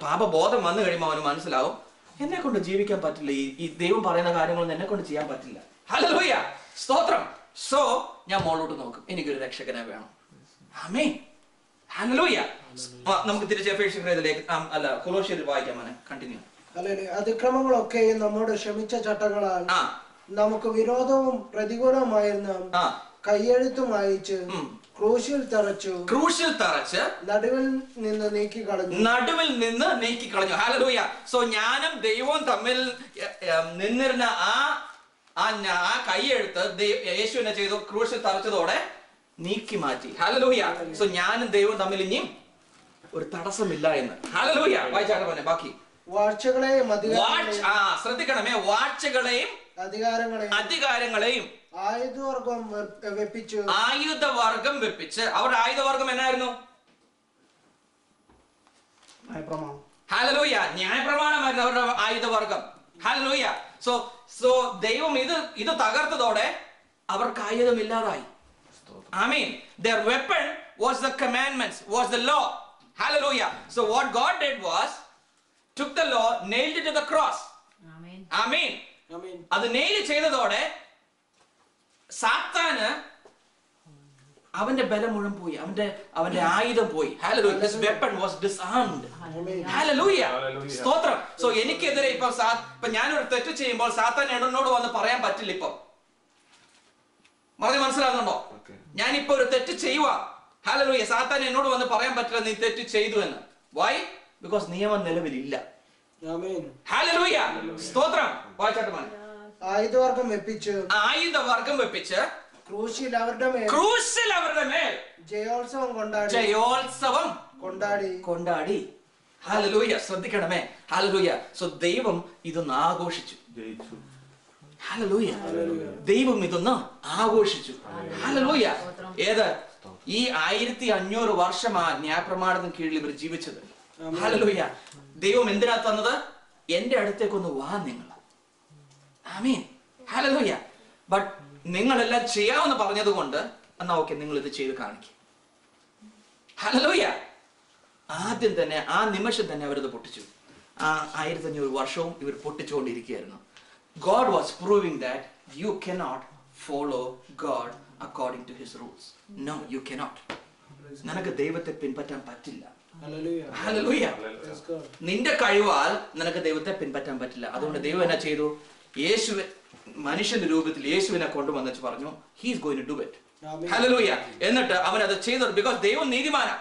പാപബോധം വന്നു കഴിയുമ്പോൾ അവന് മനസ്സിലാവും, എന്നെ കൊണ്ട് ജീവിക്കാൻ പറ്റില്ല, ഈ ദൈവം പറയുന്ന കാര്യങ്ങളൊന്നും എന്നെ കൊണ്ട് ചെയ്യാൻ പറ്റില്ല. ഹല്ലേലൂയ, സ്തോത്രം. സോ ഞാൻ മോളോട്ട് നോക്കും, എനിക്കൊരു രക്ഷകനെ വേണം. ആമേൻ, ഹല്ലേലൂയ. നമുക്ക് തിരിച്ച് കൊലോസ്യരിൽ വായിക്കാം. കണ്ടിന്യൂ. അതിക്രമങ്ങളൊക്കെ നമ്മോട് ക്ഷമിച്ച ചട്ടങ്ങളാൽ നമുക്ക് വിരോധവും പ്രതികൂലവുമായിരുന്ന കയ്യെഴുത്തും അയച്ച് ക്രൂശിൽ തറച്ച് നടുവിൽ നിന്ന് നീക്കി കളഞ്ഞു. ഹല്ലേലൂയ. സോ ഞാനും ദൈവവും തമ്മിൽ നിന്നിരുന്ന ആ കയ്യെഴുത്ത് യേശു എന്നെ ചെയ്തു? ക്രൂശിൽ തറച്ചതോടെ നീക്കി മാറ്റി. ഹല്ലേലൂയ. സോ ഞാനും ദൈവവും തമ്മിൽ ഇനിയും ഒരു തടസ്സമില്ല എന്ന്. ഹല്ലേലൂയ. വായിച്ചാട്ടെ പോലെ ബാക്കി. ശ്രദ്ധിക്കണമേ, വാഴ്ചകളെയും അധികാരങ്ങളെയും ആയുധവർഗം വെപ്പിച്ച്. അവരുടെ ആയുധവർഗം എന്നായിരുന്നു? ഹല്ലേലൂയ. ന്യായപ്രമാണമായിരുന്നു അവരുടെ ആയുധവർഗം. ഹല്ലേലൂയ. സോ ദൈവം ഇത് തകർത്തതോടെ അവർക്ക് ആയുധമില്ലാതായി. ആമേൻ. Their weapon was the commandments, was the law. Hallelujah. So what God did was took the law, nailed it to the cross. Amen. Amen. അത് നെയിൽ ചെയ്തതോടെ സാത്താന് അവന്റെ ബലം മുഴുവൻ പോയി, അവന്റെ ആയുധം പോയി. Hallelujah. His weapon was disarmed. Hallelujah. സ്തോത്രം. സോ എനിക്കെതിരെ ഇപ്പൊ ഞാനൊരു തെറ്റ് ചെയ്യുമ്പോൾ സാത്താൻ എന്നോട് വന്ന് പറയാൻ പറ്റില്ല. ഇപ്പൊ മനസ്സിലാകുന്നുണ്ടോ? ഞാനിപ്പോ ഒരു തെറ്റ് ചെയ്യുക. ഹല്ലേലൂയ. സാത്താൻ എന്നോട് വന്ന് പറയാൻ പറ്റില്ല നീ തെറ്റ് ചെയ്തു എന്ന്. വൈ? ബിക്കോസ് നിയമം നിലവിലില്ല. ഹല്ലേലൂയ. സ്തോത്രം. വായിച്ചാട്ടെ മോനെ. ആയുധവർഗം വെപ്പിച്ച് ക്രൂശിൽ അവരുടെ മേൽ ജയോത്സവം കൊണ്ടാടി. ഹല്ലേലൂയ. ശ്രദ്ധിക്കണമേ. ഹല്ലേലൂയ. സോ ദൈവം ഇതൊന്ന് ആഘോഷിച്ചു. ഹല്ലേലൂയ. ദൈവം ഇതൊന്ന് ആഘോഷിച്ചു. ഹല്ലേലൂയ. ഏത്? ഈ 1500 വർഷമാ ന്യായപ്രമാണത്തിന് കീഴിൽ ഇവർ ജീവിച്ചത്. ഹല്ലേലൂയ. ദൈവം എന്തിനാ തന്നത്? എന്റെ അടുത്തേക്കൊന്ന് വാ നിങ്ങൾ. ആമേൻ. ഹല്ലേലൂയ. ബട്ട് നിങ്ങളെല്ലാം ചെയ്യാമെന്ന് പറഞ്ഞത് കൊണ്ട് എന്നാ ഓക്കെ, നിങ്ങൾ ഇത് ചെയ്ത് കാണിക്കും. ഹല്ലേലൂയ. ആദ്യം തന്നെ ആ നിമിഷം തന്നെ അവരത് പൊട്ടിച്ചു. ആ 1500 വർഷവും ഇവർ പൊട്ടിച്ചുകൊണ്ടിരിക്കുകയായിരുന്നു. God was proving that you cannot follow God according to his rules. No, you cannot. നിനക്ക് ദൈവത്തെ പിൻപറ്റാൻ പറ്റില്ല. ഹല്ലേലൂയ. നിന്റെ കഴിവാൽ നിനക്ക് ദൈവത്തെ പിൻപറ്റാൻ പറ്റില്ല. അതുകൊണ്ട് ദൈവം എന്നാ ചെയ്തു? യേശു മനുഷ്യന്റെ രൂപത്തിൽ യേശുവിനെ കൊണ്ടുവന്നു പറഞ്ഞു, he is going to do it. Hallelujah. എന്നിട്ട് അവൻ അത് ചെയ്തു. ബിക്കോസ് ദൈവം നീതിമാനാ.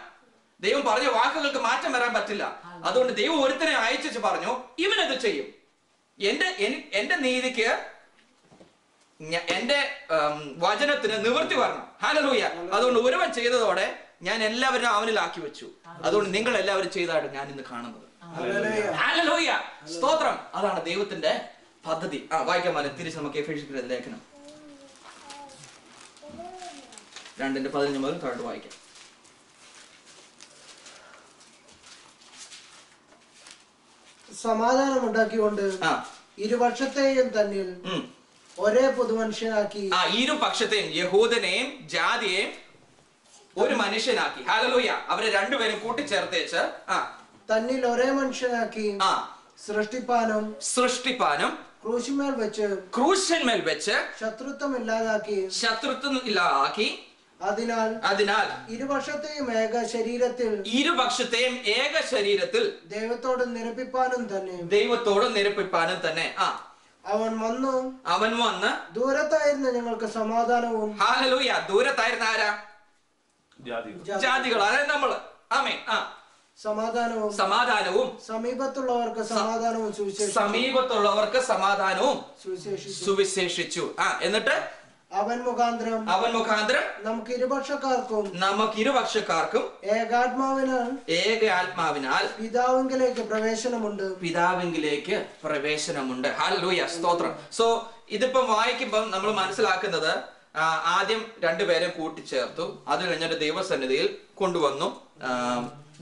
ദൈവം പറഞ്ഞ വാക്കുകൾക്ക് മാറ്റം വരാൻ പറ്റില്ല. അതുകൊണ്ട് ദൈവം ഒരുത്തനെ അയച്ചു പറഞ്ഞു, ഇവനത് ചെയ്യും. എന്റെ നീതിക്ക് എന്റെ വചനത്തിന് നിവൃത്തി വരണം. ഹല്ലേലൂയ. അതുകൊണ്ട് ഒരുവൻ ചെയ്തതോടെ ഞാൻ എല്ലാവരും അവനിലാക്കി വെച്ചു. അതുകൊണ്ട് നിങ്ങൾ എല്ലാവരും ചെയ്താണ് ഞാൻ ഇന്ന് കാണുന്നത്. ഹല്ലേലൂയ. സ്തോത്രം. അതാണ് ദൈവത്തിന്റെ പദ്ധതി. വായിക്കാൻ പോലെ തിരിച്ച് നമുക്ക് എഫേസ്യരുടെ ലേഖനം 2:15 മുതൽ താഴോട്ട് വായിക്കാം. സമാധാനം ഉണ്ടാക്കിക്കൊണ്ട് ഇരുപക്ഷത്തെയും തന്നിൽ ഒരേ പൊതുമനുഷ്യനാക്കി. ഇരുപക്ഷത്തെയും യഹൂദനെയും ജാതിയെയും ഒരു മനുഷ്യനാക്കി. ഹല്ലേലൂയ. അവരെ രണ്ടുപേരും കൂട്ടിച്ചേർത്തേച്ച് തന്നിൽ ഒരേ മനുഷ്യനാക്കി സൃഷ്ടിപ്പാനും ക്രൂശിന്മേൽ വെച്ച് ശത്രുത്വം ഇല്ലാതാക്കി. അതിനാൽ ഇരുപക്ഷത്തെയും ഏക ശരീരത്തിൽ ദൈവത്തോട് നിരപ്പിപ്പാനും തന്നെ അവൻ വന്ന് ദൂരത്തായിരുന്ന ഞങ്ങൾക്ക് സമാധാനവും. ഹല്ലേലൂയ. ദൂരത്തായിരുന്ന ആരാ? ജാതികൾ. അതായത് നമ്മള്. ആമേൻ. സമാധാനവും സമീപത്തുള്ളവർക്ക് സമാധാനവും സുവിശേഷിച്ചു. എന്നിട്ട് അവൻ മുഖാന്തരം നമുക്ക് ഇരുപക്ഷക്കാർക്കും ഏകാത്മാവിനാൽ പിതാവിങ്കിലേക്ക് പ്രവേശനമുണ്ട്. ഹല്ലേലൂയ. സ്തോത്രം. സോ ഇതിപ്പം വായിക്കുമ്പം നമ്മൾ മനസ്സിലാക്കുന്നത് ആദ്യം രണ്ടുപേരെ കൂട്ടിച്ചേർത്തു, അത് കഴിഞ്ഞിട്ട് ദൈവസന്നിധിയിൽ കൊണ്ടുവന്നു,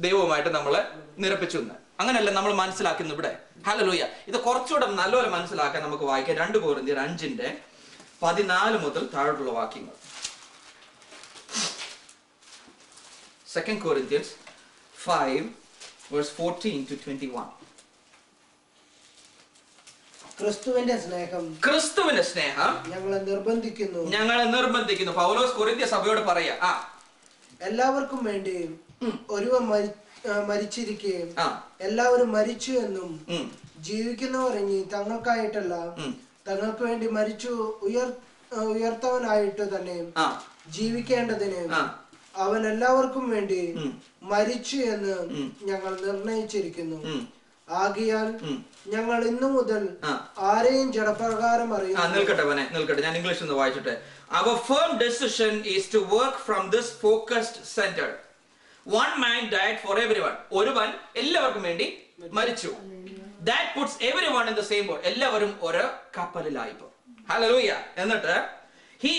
ദൈവവുമായിട്ട് നമ്മളെ നിരപ്പിച്ചു. അങ്ങനെയല്ല നമ്മൾ മനസ്സിലാക്കുന്നു ഇവിടെ. ഹല്ലേലൂയ. ഇത് കുറച്ചുകൂടെ നല്ലപോലെ മനസ്സിലാക്കാൻ നമുക്ക് വായിക്കാം 2 കൊരിന്ത്യർ 5:14 മുതൽ താഴോട്ടുള്ള വാക്യങ്ങൾ. 2 Corinthians 5:14-21. ക്രിസ്തുവിന്റെ സ്നേഹം ഞങ്ങളെ നിർബന്ധിക്കുന്നു. പൗലോസ് കൊരിന്ത്യ സഭയോട് പറയാ, എല്ലാവർക്കും വേണ്ടി ഒരുവൻ മരിച്ചിരിക്കുകയും എല്ലാവരും മരിച്ചു എന്നും ജീവിക്കുന്നവർ ഇനി തങ്ങൾക്കായിട്ടല്ല തങ്ങൾക്ക് വേണ്ടി മരിച്ചു ഉയർത്തവനായിട്ട് തന്നെ ജീവിക്കേണ്ടതിന് അവൻ എല്ലാവർക്കും വേണ്ടി മരിച്ചു എന്ന് ഞങ്ങൾ നിർണയിച്ചിരിക്കുന്നു. ആകിയാൽ ഞങ്ങൾ ഇന്നു മുതൽ ആരെയും ജഡപ്രകാരം നിൽക്കട്ടെ, ഞാൻ ഇംഗ്ലീഷ് ഒന്ന് വായിച്ചിട്ടെ. Our firm decision is to work from this focused center. One man died for everyone. ഒരുവൻ എല്ലാവർക്കും വേണ്ടി മരിച്ചു. That puts everyone in the same boat. എല്ലാവരും ഒരു കപ്പലിലായിപ്പോ. ഹല്ലേലൂയ. എന്നിട്ട് he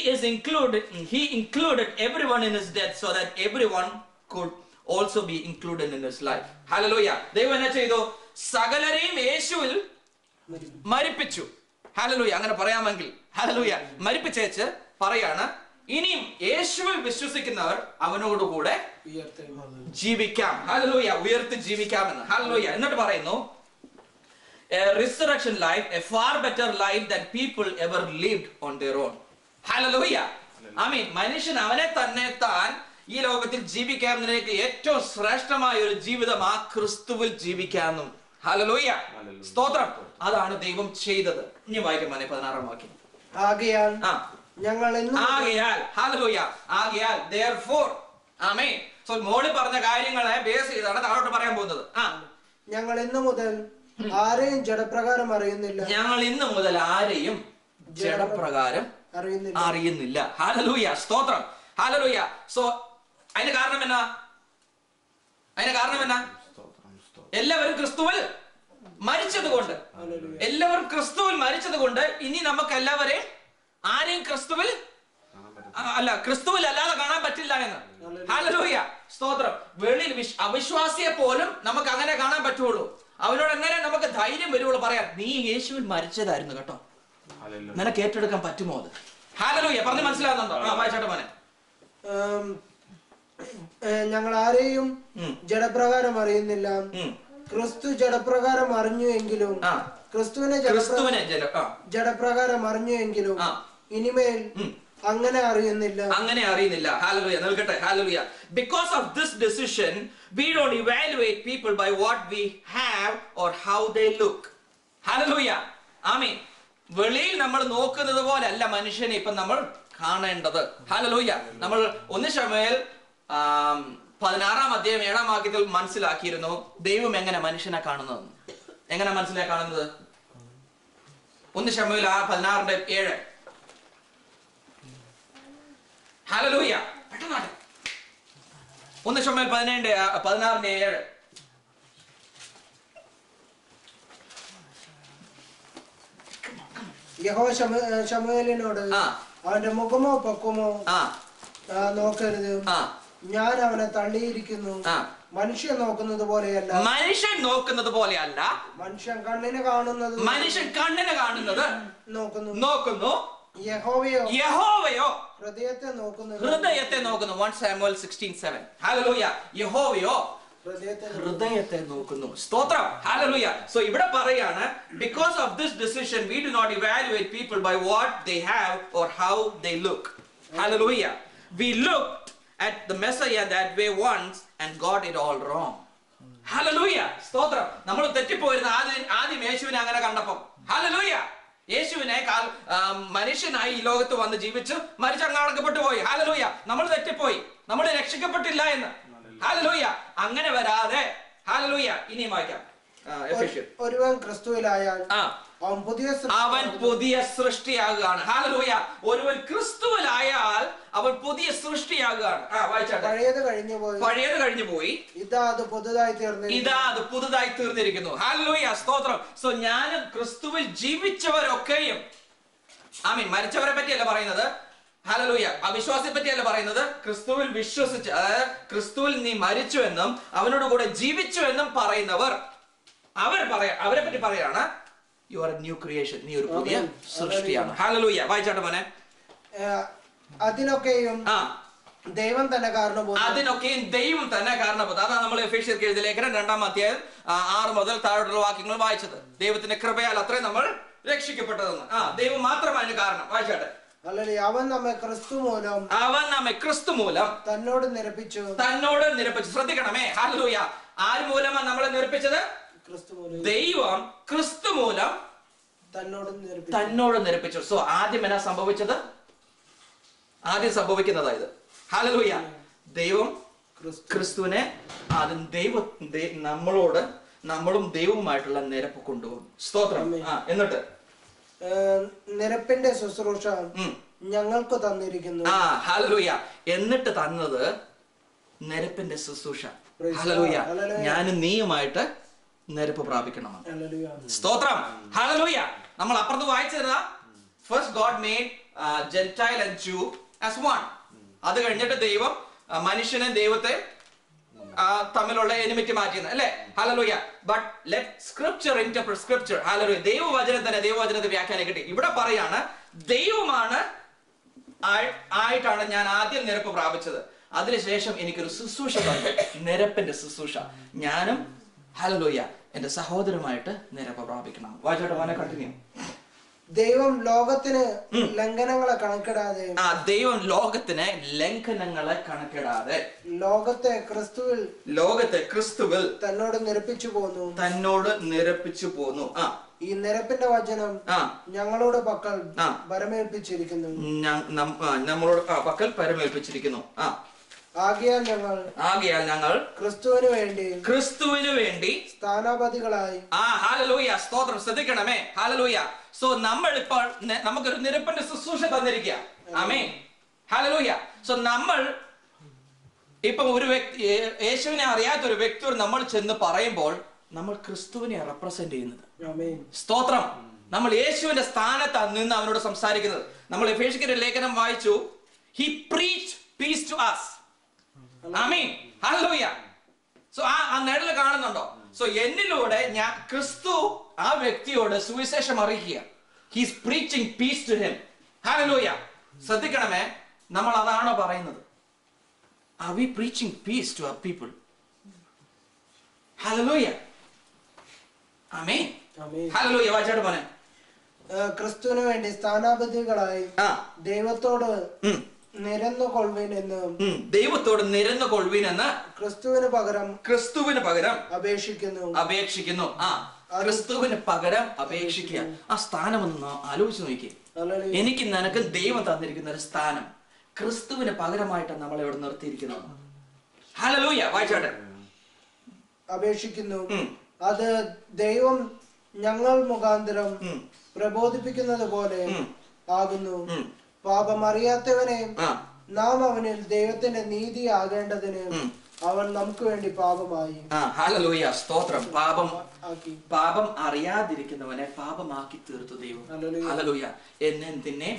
included everyone in his death so that everyone could also be included in his life. Hallelujah. ദൈവം എന്നാ ചെയ്തു? സകലരെയും യേശുവിൽ മരിപ്പിച്ചു. ഹല്ലേലൂയ. അങ്ങനെ പറയാമെങ്കിൽ ഹല്ലേലൂയ മരിപ്പിച്ചേച്ച് പറയാണ്, ഇനിയും യേശുവിൽ വിശ്വസിക്കുന്നവർ അവനോടുകൂടെ ജീവിക്കാം. ഹല്ലേലൂയ. ഉയർത്തി ജീവിക്കാമെന്ന്. ഹല്ലേലൂയ. എന്നിട്ട് പറയുന്നു, a resurrection life, a far better life than people ever lived on their own. Hallelujah. I mean, മനുഷ്യൻ അവനെ തന്നെ താൻ ഈ ലോകത്തിൽ ജീവിക്കാവുന്നതിലേക്ക് ഏറ്റവും ശ്രേഷ്ഠമായ ഒരു ജീവിതം ആ ക്രിസ്തുവിൽ ജീവിക്കാമെന്നും. ഹല്ലേലൂയ. സ്തോത്രം. അതാണ് ദൈവം ചെയ്തത്. ഇനി വായിക്കാം 16-ാം വാക്യം. ആകയാൽ ഹല്ലേലൂയ. ആകയാൽ therefore. ആമേൻ. സോ മോളിൽ പറഞ്ഞ കാര്യങ്ങളെ ബേസ് ചെയ്താണ് താഴോട്ട് പറയാൻ പോകുന്നത്. ഞങ്ങൾ ഇന്നു മുതൽ ആരെയും ജഡപ്രകാരം അറിയുന്നില്ല. അറിയുന്നില്ല. ഹല്ലേലൂയ. സ്തോത്രം. ഹല്ലേലൂയ. സോ അതിന് കാരണം എന്നാ? എല്ലാവരും ക്രിസ്തുവിൽ മരിച്ചതുകൊണ്ട് ഇനി നമുക്ക് എല്ലാവരെയും ആരെയും ക്രിസ്തുവിൽ അല്ലാതെ കാണാൻ പറ്റില്ല എന്ന്. ഹല്ലേലൂയ. സ്തോത്രം. വെളിയിൽ അവിശ്വാസിയെ പോലും നമുക്ക് അങ്ങനെ കാണാൻ പറ്റുള്ളൂ. അവനോട് എങ്ങനെ നമുക്ക് ധൈര്യം വരുവുള്ളൂ പറയാൻ, നീ യേശുവിൽ മരിച്ചതായിരുന്നു കേട്ടോ, നിനക്ക് ഏറ്റെടുക്കാൻ പറ്റുമോ അത്? ഹല്ലേലൂയ. പറഞ്ഞ് മനസ്സിലാവുന്നുണ്ടോ? വായിച്ചോട്ടെ മോനെ. ഞങ്ങൾ ആരെയും ജഡപ്രകാരം അറിയുന്നില്ല. ക്രിസ്തു ജഡപ്രകാരം അറിഞ്ഞുവെങ്കിലും ജഡപ്രകാരം അറിഞ്ഞുവെങ്കിലും ഇനിമേൽ അങ്ങനെ അറിയുന്നില്ല. Hallelujah. നൽകട്ടെ. Hallelujah. Because of this decision, we don't evaluate people by what we have or how they look. Hallelujah. Amen. വെളിയിൽ നമ്മൾ നോക്കുന്നത് പോലെ അല്ല മനുഷ്യനെ ഇപ്പം നമ്മൾ കാണേണ്ടത്. Hallelujah. നമ്മൾ 1 ശമൂവേൽ 16-ാം അധ്യായം 7-ാം വാക്യത്തിൽ മനസ്സിലാക്കിയിരുന്നു ദൈവം എങ്ങനെ മനുഷ്യനെ കാണുന്നതെന്ന്. എങ്ങനെ മനസ്സിലാക്കുന്നത്? 1 ശമൂവേൽ 16:7. Hallelujah. 1 ശമൂവേൽ 16:7. യഹോവ ശമൂവേലിനോട് അവന്റെ മുഖമോ പൊക്കമോ നോക്കരുത്, ഞാൻ അവനെ തള്ളിയിരിക്കുന്നു. മനുഷ്യൻ നോക്കുന്നത് പോലെയല്ല. മനുഷ്യൻ കണ്ണിന് കാണുന്നത് നോക്കുന്നു. യഹോവയോ ഹൃദയത്തെ നോക്കുന്നു. 1 Samuel 16:7. Hallelujah. യഹോവയോ ഹൃദയത്തെ നോക്കുന്നു. സ്തോത്രം. Hallelujah. So ഇവിടെ പറയാണ്, because of this decision we do not evaluate people by what they have or how they look. Hallelujah. We looked at the Messiah that way once and got it all wrong. Hallelujah. സ്തോത്രം. നമ്മൾ തെറ്റിപ്പോയിരുന്ന ആദ്യം യേശുവിനെ അങ്ങനെ കണ്ടപ്പോൾ. Hallelujah. യേശുവിനെ മനുഷ്യനായി ഈ ലോകത്ത് വന്ന് ജീവിച്ചു മരിച്ച് അങ്ങടക്കപ്പെട്ടു പോയി. Hallelujah. നമ്മൾ തെറ്റിപ്പോയി, നമ്മൾ രക്ഷിക്കപ്പെട്ടില്ല എന്ന്. Hallelujah. അങ്ങനെ വരാതെ Hallelujah. ഇനിയും വായിക്കാം. ഒരുവൻ ക്രിസ്തുവിലായാൽ അവൻ പുതിയ സൃഷ്ടിയാകുകയാണ്. Hallelujah. ഒരുവൻ ക്രിസ്തുവിലായാൽ അവൻ പുതിയ സൃഷ്ടിയാകുകയാണ്. പഴയത് കഴിഞ്ഞു പോയി, ഇതാ അത് പുതുതായി തീർന്നിരിക്കുന്നു. Hallelujah. സ്തോത്രം. സോ ഞാൻ ക്രിസ്തുവിൽ ജീവിച്ചവരൊക്കെയും, മരിച്ചവരെ പറ്റിയല്ല പറയുന്നത്. Hallelujah. അവിശ്വാസിയെ പറ്റിയല്ല പറയുന്നത്. ക്രിസ്തുവിൽ വിശ്വസിച്ച്, അതായത് ക്രിസ്തുവിൽ നീ മരിച്ചു എന്നും അവനോട് കൂടെ ജീവിച്ചു എന്നും പറയുന്നവർ, അവരെ പറ്റി പറയാണ്, U are A new creation. നീ ഒരു പുതിയ സൃഷ്ടിയാണ്. Hallelujah. വായിച്ചാട്ടെ മോനെ. അതിനൊക്കെയും ദൈവം തന്നെ കാരണഭൂതം. അതാണ് നമ്മൾ എഫേസ്യർക്ക് എഴുതിയ ലേഖനം 2-ാം അധ്യായം 6 മുതൽ താഴോട്ടുള്ള വാക്യങ്ങൾ വായിച്ചത്. ദൈവത്തിന്റെ കൃപയാൽ അത്രയും നമ്മൾ രക്ഷിക്കപ്പെട്ടതെന്ന്. ദൈവം മാത്രമാണ് കാരണം. വായിച്ചാട്ടെ. അവൻ നമ്മെ ക്രിസ്തു മൂലം തന്നോട് നിരപ്പിച്ചു. ശ്രദ്ധിക്കണമേ. ഹല്ലേലൂയ. ആര് മൂലമാണ് നമ്മളെ നിരപ്പിച്ചത്? ദൈവം ക്രിസ്തു മൂലം തന്നോട് നിരപ്പിച്ചു. സോ ആദ്യം എന്നാ സംഭവിച്ചത്? ആദ്യം സംഭവിക്കുന്നതായത് ഹല്ലേലൂയ. ദൈവം ക്രിസ്തുവിനെ ആദ്യം നമ്മളും ദൈവവുമായിട്ടുള്ള നിരപ്പ് കൊണ്ടുപോകും. സ്തോത്രം. എന്നിട്ട് നിരപ്പിന്റെ ശുശ്രൂഷ ഞങ്ങൾക്ക് തന്നിരിക്കുന്നു. ഹല്ലേലൂയ. എന്നിട്ട് തന്നത് നിരപ്പിന്റെ ശുശ്രൂഷ. ഹല്ലേലൂയ. ഞാനും നീയുമായിട്ട് നിരപ്പ് പ്രാപിക്കണം. സ്തോത്രം. ഹല്ലേലൂയ. നമ്മൾ അപ്പുറത്ത് വായിച്ചത് first God made Gentile and ജൂ ആസ് വൺ. അത് കഴിഞ്ഞിട്ട് ദൈവം മനുഷ്യനെ ദൈവത്തെ തമ്മിലുള്ള എനിമിറ്റി മാറ്റിയെന്ന് അല്ലേ? Hallelujah. But let scripture interpret scripture. Hallelujah. ദൈവവചനത്തെ വ്യാഖ്യാനിക്കട്ടെ. ഇവിടെ പറയാണ്, ദൈവമാണ് ആയിട്ടാണ് ഞാൻ ആദ്യം നിരപ്പ് പ്രാപിച്ചത്. അതിനുശേഷം എനിക്കൊരു ശുശ്രൂഷ തന്നു, നിരപ്പിന്റെ ശുശ്രൂഷ. ഞാനും ഹല്ലേലൂയ എന്റെ സഹോദരമായിട്ട് നിരപ്പ് പ്രാപിക്കണം. വായിച്ചോട്ടെ മോനെ, കണ്ടിന്യൂ. ദൈവം ലോകത്തിന് ലംഘനങ്ങളെ കണക്കിടാതെ ലോകത്തെ ക്രിസ്തുവിൽ തന്നോട് നിരപ്പിച്ചു പോന്നു. ഈ നിരപ്പിന്റെ വചനം ഞങ്ങളുടെ പക്കൽ പരമേൽപ്പിച്ചിരിക്കുന്നു. ആകയാൽ ഞങ്ങൾ ക്രിസ്തുവിന് വേണ്ടി സ്ഥാനാപതികളായി. ഹല്ലേലൂയ. സ്തോത്രം. ശ്രദ്ധിക്കണമേ. ഹല്ലേലൂയ. സോ നമ്മൾ ഇപ്പോൾ നമുക്കൊരു നിരപ്പിന്റെ ശുശ്രൂഷ തന്നിരിക്കുക. ആമേൻ. ഹല്ലേലൂയ. സോ നമ്മൾ ഇപ്പൊ ഒരു വ്യക്തി, യേശുവിനെ അറിയാത്ത ഒരു വ്യക്തിയോട് നമ്മൾ ചെന്ന് പറയുമ്പോൾ നമ്മൾ ക്രിസ്തുവിനെ റെപ്രസെന്റ് ചെയ്യുന്നത്. സ്തോത്രം. നമ്മൾ യേശുവിന്റെ സ്ഥാനത്താണ് നിന്ന് അവനോട് സംസാരിക്കുന്നത്. നമ്മൾ എഫേസ്യരുടെ ലേഖനം വായിച്ചു. He preached peace to us. Amen. Hallelujah. So ആ നിഴല് കാണുന്നുണ്ടോ? സോ എന്നിലൂടെ ഞാൻ ക്രിസ്തു ആ വ്യക്തിയോട് സുവിശേഷം അറിയിക്കുക. He is preaching peace to him. Hallelujah. ശ്രദ്ധിക്കണമേ, നമ്മൾ അതാണോ പറയുന്നത്? Are we preaching peace to our people? Hallelujah. Amen. Hallelujah. വായിച്ചോട്ടെ മോനെ. ക്രിസ്തുവിന് വേണ്ടി സ്ഥാനാപതികളായി ദൈവത്തോട് നിരന്നുകൊള്ളുവിൻ എന്ന് ദൈവത്തോട് നിരന്നുകൊള്ളുവിൻ എന്ന് ക്രിസ്തുവിന് പകരം അപേക്ഷിക്കുന്നു. ക്രിസ്തുവിന് പകരം അപേക്ഷിക്കുക. ആ സ്ഥാനം ഒന്ന് ആലോചിച്ച് നോക്കി. എനിക്ക് നിനക്ക് ദൈവം തന്നിരിക്കുന്ന ഒരു സ്ഥാനം ക്രിസ്തുവിന് പകരമായിട്ടാണ് നമ്മളെ ഇവിടെ നിർത്തിയിരിക്കുന്നത്. ഹല്ലേലൂയ. വായിച്ചാട്ടെ. അപേക്ഷിക്കുന്നു. അത് ദൈവം ഞങ്ങൾ മുഖാന്തരം പ്രബോധിപ്പിക്കുന്നത് പോലെ ആകുന്നു. പാപം അറിയാത്തവനെ നാം അവനിൽ ദൈവത്തിന്റെ നീതി ആകേണ്ടതിന് അവൻ നമുക്ക് വേണ്ടി പാപമായി. ഹല്ലേലൂയ. സ്തോത്രം. പാപം അറിയാതിരിക്കുന്നവനെ പാപമാക്കി തീർത്തു ദൈവം. ഹല്ലേലൂയ. എന്നെ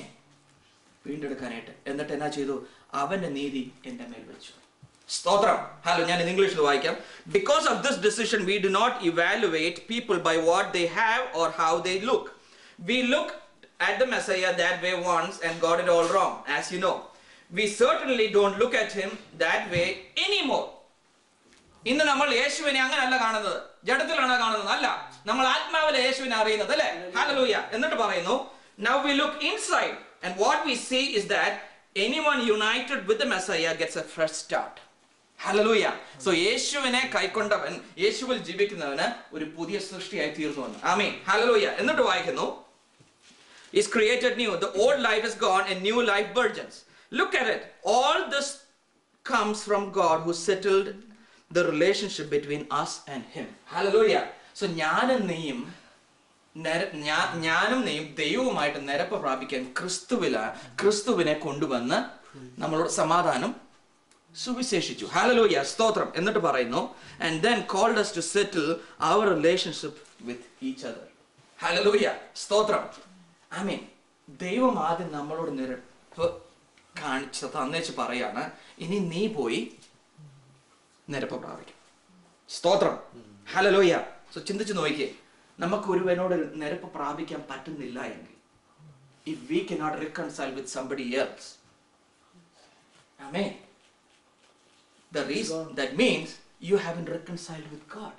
വീണ്ടെടുക്കാനായിട്ട്. എന്നിട്ട് എന്നാ ചെയ്തു? അവന്റെ നീതി എന്റെ മേൽ വെച്ചു. സ്തോത്രം. ഹലോ, ഞാൻ ഇംഗ്ലീഷിൽ വായിക്കാം. Because of this decision we do not evaluate people by what they have or how they look. We look at the Messiah that way once and got it all wrong, as you know. We certainly don't look at him that way anymore. ഇന്ന് നമ്മൾ യേശുവിനെ അങ്ങനെയല്ല കാണുന്നത്, ജഡത്തിലാണ് കാണുന്നത്. അല്ല, നമ്മൾ ആത്മാവിലെ യേശുവിനെ അറിയുന്നത്, അല്ലേ? ഹല്ലേലൂയ. എന്നിട്ട് പറയുന്നു, now we look inside and what we see is that anyone united with the Messiah gets a fresh start. Hallelujah. So യേശുവിനെ കൈക്കൊണ്ടവൻ, യേശുവിൽ ജീവിക്കുന്നവന് ഒരു പുതിയ സൃഷ്ടിയായി തീർന്നു. ആമേൻ. ഹല്ലേലൂയ. എന്നിട്ട് വായിക്കുന്നു, is created new. The old life is gone and new life burgeons. Look at it. All this comes from God who settled the relationship between us and him. Hallelujah. So ഞാനും നീയും ദൈവവുമായിട്ട് നിരപ്പ് പ്രാപിക്കാൻ ക്രിസ്തുവിനെ കൊണ്ടുവന്ന് നമ്മളോട് സമാധാനം സുവിശേഷിച്ചു. ഹല്ലേലൂയ. സ്തോത്രം. എന്നിട്ട് പറയുന്നു, and then called us to settle our relationship with each other. Hallelujah. സ്തോത്രം. ആമേൻ. ദൈവം ആദ്യം നമ്മളോട് നിരപ്പ് കാണിച്ച് തന്നേച്ച് പറയാണ്, ഇനി നീ പോയി നിരപ്പ് പ്രാപിക്കും. സ്തോത്രം. ഹല്ലേലൂയ. സോ ചിന്തിച്ചു നോക്കിയേ, നമുക്ക് ഒരുവനോട് നിരപ്പ് പ്രാപിക്കാൻ പറ്റുന്നില്ല എങ്കിൽ, if we cannot reconcile with somebody else, amen, the reason that means you haven't reconciled with God.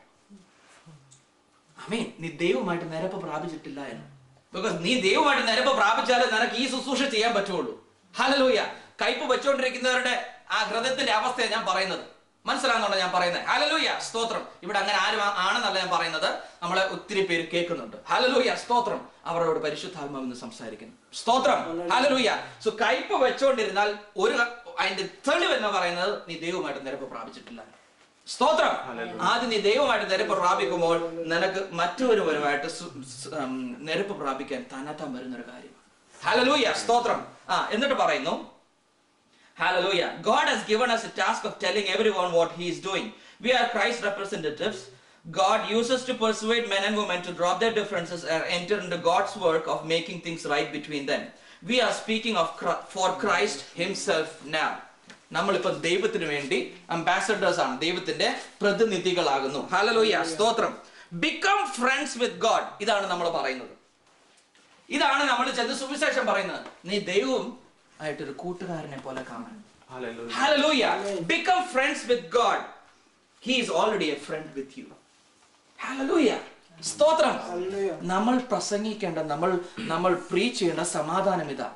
amen. നീ ദൈവമായിട്ട് നിരപ്പ് പ്രാപിച്ചിട്ടില്ല എന്ന്. ബിക്കോസ് നീ ദൈവമായിട്ട് നിരപ്പ് പ്രാപിച്ചാലേ നിനക്ക് ഈ ശുശ്രൂഷ ചെയ്യാൻ പറ്റുള്ളൂ. ഹല്ലേലൂയ. കയ്പ് വെച്ചുകൊണ്ടിരിക്കുന്നവരുടെ ആ ഹൃദയത്തിന്റെ അവസ്ഥയാണ് ഞാൻ പറയുന്നത്. മനസ്സിലാകുന്നുണ്ടോ ഞാൻ പറയുന്നത്? ഹല്ലേലൂയ. സ്തോത്രം. ഇവിടെ അങ്ങനെ ആരും ആണെന്നല്ല ഞാൻ പറയുന്നത്, നമ്മളെ ഒത്തിരി പേര് കേൾക്കുന്നുണ്ട്. ഹല്ലേലൂയ. സ്തോത്രം. അവരോട് പരിശുദ്ധാത്മാവെന്ന് സംസാരിക്കുന്നു. സ്തോത്രം. ഹല്ലേലൂയ. സോ കയ്പ് വെച്ചുകൊണ്ടിരുന്നാൽ അതിന്റെ തെളിവ് എന്ന് പറയുന്നത് നീ ദൈവമായിട്ട് നിരപ്പ് പ്രാപിച്ചിട്ടില്ല. സ്തോത്രം. ആദ്യം നീ ദൈവമായിട്ട് നിരപ്പ് പ്രാപിക്കുമ്പോൾ നിനക്ക് മറ്റൊരുവരുമായിട്ട് നിരപ്പ് പ്രാപിക്കാൻ തന്നെത്താൻ വരുന്നൊരു കാര്യം. ഹല്ലേലൂയ. സ്തോത്രം. എന്നിട്ട് പറയുന്നു, hallelujah, God has given us a task of telling everyone what he is doing. We are Christ's representatives. God uses to persuade men and women to drop their differences and enter into God's work of making things right between them. We are speaking for Christ himself now. നമ്മളിപ്പോൾ ദൈവത്തിന് വേണ്ടി ambassadors ആണ്, ദൈവത്തിന്റെ പ്രതിനിധികളാകുന്നു. Hallelujah. സ്തോത്രം. Become friends with God. ഇതാണ് നമ്മൾ പറയുന്നത്. ഇതാണ് നമ്മൾ ചെന്ന് സുവിശേഷം പറയുന്നത്. നീ ദൈവം ആയിട്ടൊരു കൂട്ടുകാരനെ പോലെ കാണാൻ. Hallelujah. Become friends with God. He is already a friend with you. Hallelujah. സ്തോത്രം. നമ്മൾ പ്രസംഗിക്കേണ്ട, നമ്മൾ പ്രീച്ച് ചെയ്യേണ്ട സമാധാനം ഇതാ.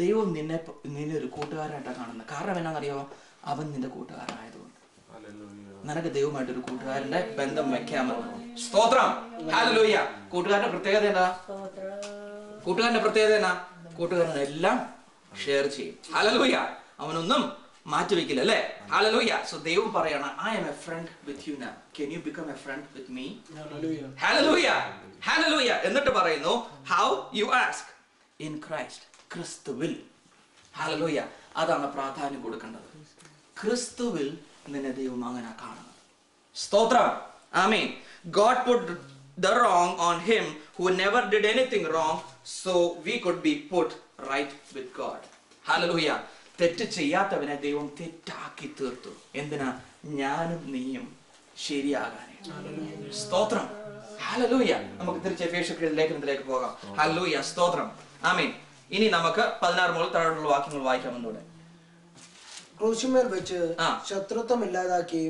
ദൈവം നിന്നെ ഒരു കൂട്ടുകാരനായിട്ടാണ് കാണുന്നത്. കാരണം എന്നാണെന്നറിയോ? അവൻ നിന്റെ കൂട്ടുകാരനായതുകൊണ്ട് നിനക്ക് ദൈവമായിട്ടൊരു കൂട്ടുകാരന്റെ ബന്ധം വെക്കാമെന്ന്. സ്തോത്രം. ഹല്ലേലൂയ. കൂട്ടുകാരന്റെ പ്രത്യേകത എന്നാ? കൂട്ടുകാരൻ എല്ലാം ഷെയർ ചെയ്യും. ഹല്ലേലൂയ. അവനൊന്നും മാറ്റിവെക്കില്ല, അല്ലേ? ഹല്ലേലൂയ. സോ ദൈവം പറയാണ്, I am a friend with you now. Can you become a friend with me? Hallelujah. Hallelujah. എന്നിട്ട് പറയുന്നു, how you ask in Christ. ക്രിസ്തുവിൽ. ഹല്ലേലൂയ. അതാണ് പ്രാധാന്യം കൊടുക്കേണ്ടത്. ക്രിസ്തുവിൽ നിന്നെ ദൈവം അങ്ങനെ കാണുന്നത്. സ്തോത്രം. ആമേൻ. God put the wrong on him who never did anything wrong, so we could be put right with God. Hallelujah. തെറ്റ് ചെയ്യാത്തവനെ ദൈവം തെറ്റാക്കി തീർത്തു. എന്തിനാ? ഞാനും നീയും ശരിയാകാനായിട്ട്. സ്തോത്രം. ഹല്ലേലൂയ. നമുക്ക് തിരിച്ച് എഫേസ്യരുടെ ലേഖനത്തിലേക്ക് പോകാം. ഹല്ലേലൂയ. സ്തോത്രം. ആമേൻ. ഇനി നമുക്ക് 16 മുതൽ താഴോട്ടുള്ള വാക്യങ്ങൾ വായിക്കാമെന്നൂടെ. ക്രൂശിന്മേൽ വെച്ച് ശത്രുത്വം ഇല്ലാതാക്കി,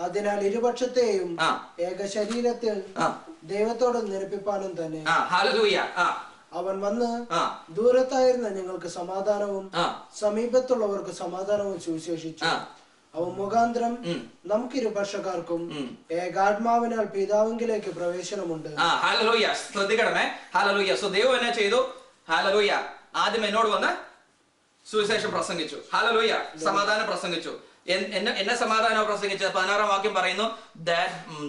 അതിനാൽ ഇരുപക്ഷത്തെയും ഏക ശരീരത്തിൽ ദൈവത്തോട് നിരപ്പിപ്പാനും തന്നെ. ഹല്ലേലൂയ. അവൻ വന്ന് ദൂരത്തായിരുന്ന ഞങ്ങൾക്ക് സമാധാനവും സമീപത്തുള്ളവർക്ക് സമാധാനവും സുവിശേഷിച്ചു. അവൻ മുഖാന്തരം നമുക്ക് ഇരുപക്ഷക്കാർക്കും ഏകാത്മാവിനാൽ പിതാവിലേക്ക് പ്രവേശനമുണ്ട്. ശ്രദ്ധിക്കണമേ. ഹല്ലേലൂയ. സോ ദൈവം എന്നാ ചെയ്തു? ഹല്ലേലൂയ. ആദ്യം എന്നോട് വന്ന് സുവിശേഷം പ്രസംഗിച്ചു. ഹല്ലേലൂയ. സമാധാനം പ്രസംഗിച്ചു. എന്നെ സമാധാനം പ്രസംഗിച്ച 16-ാം വാക്യം പറയുന്നു,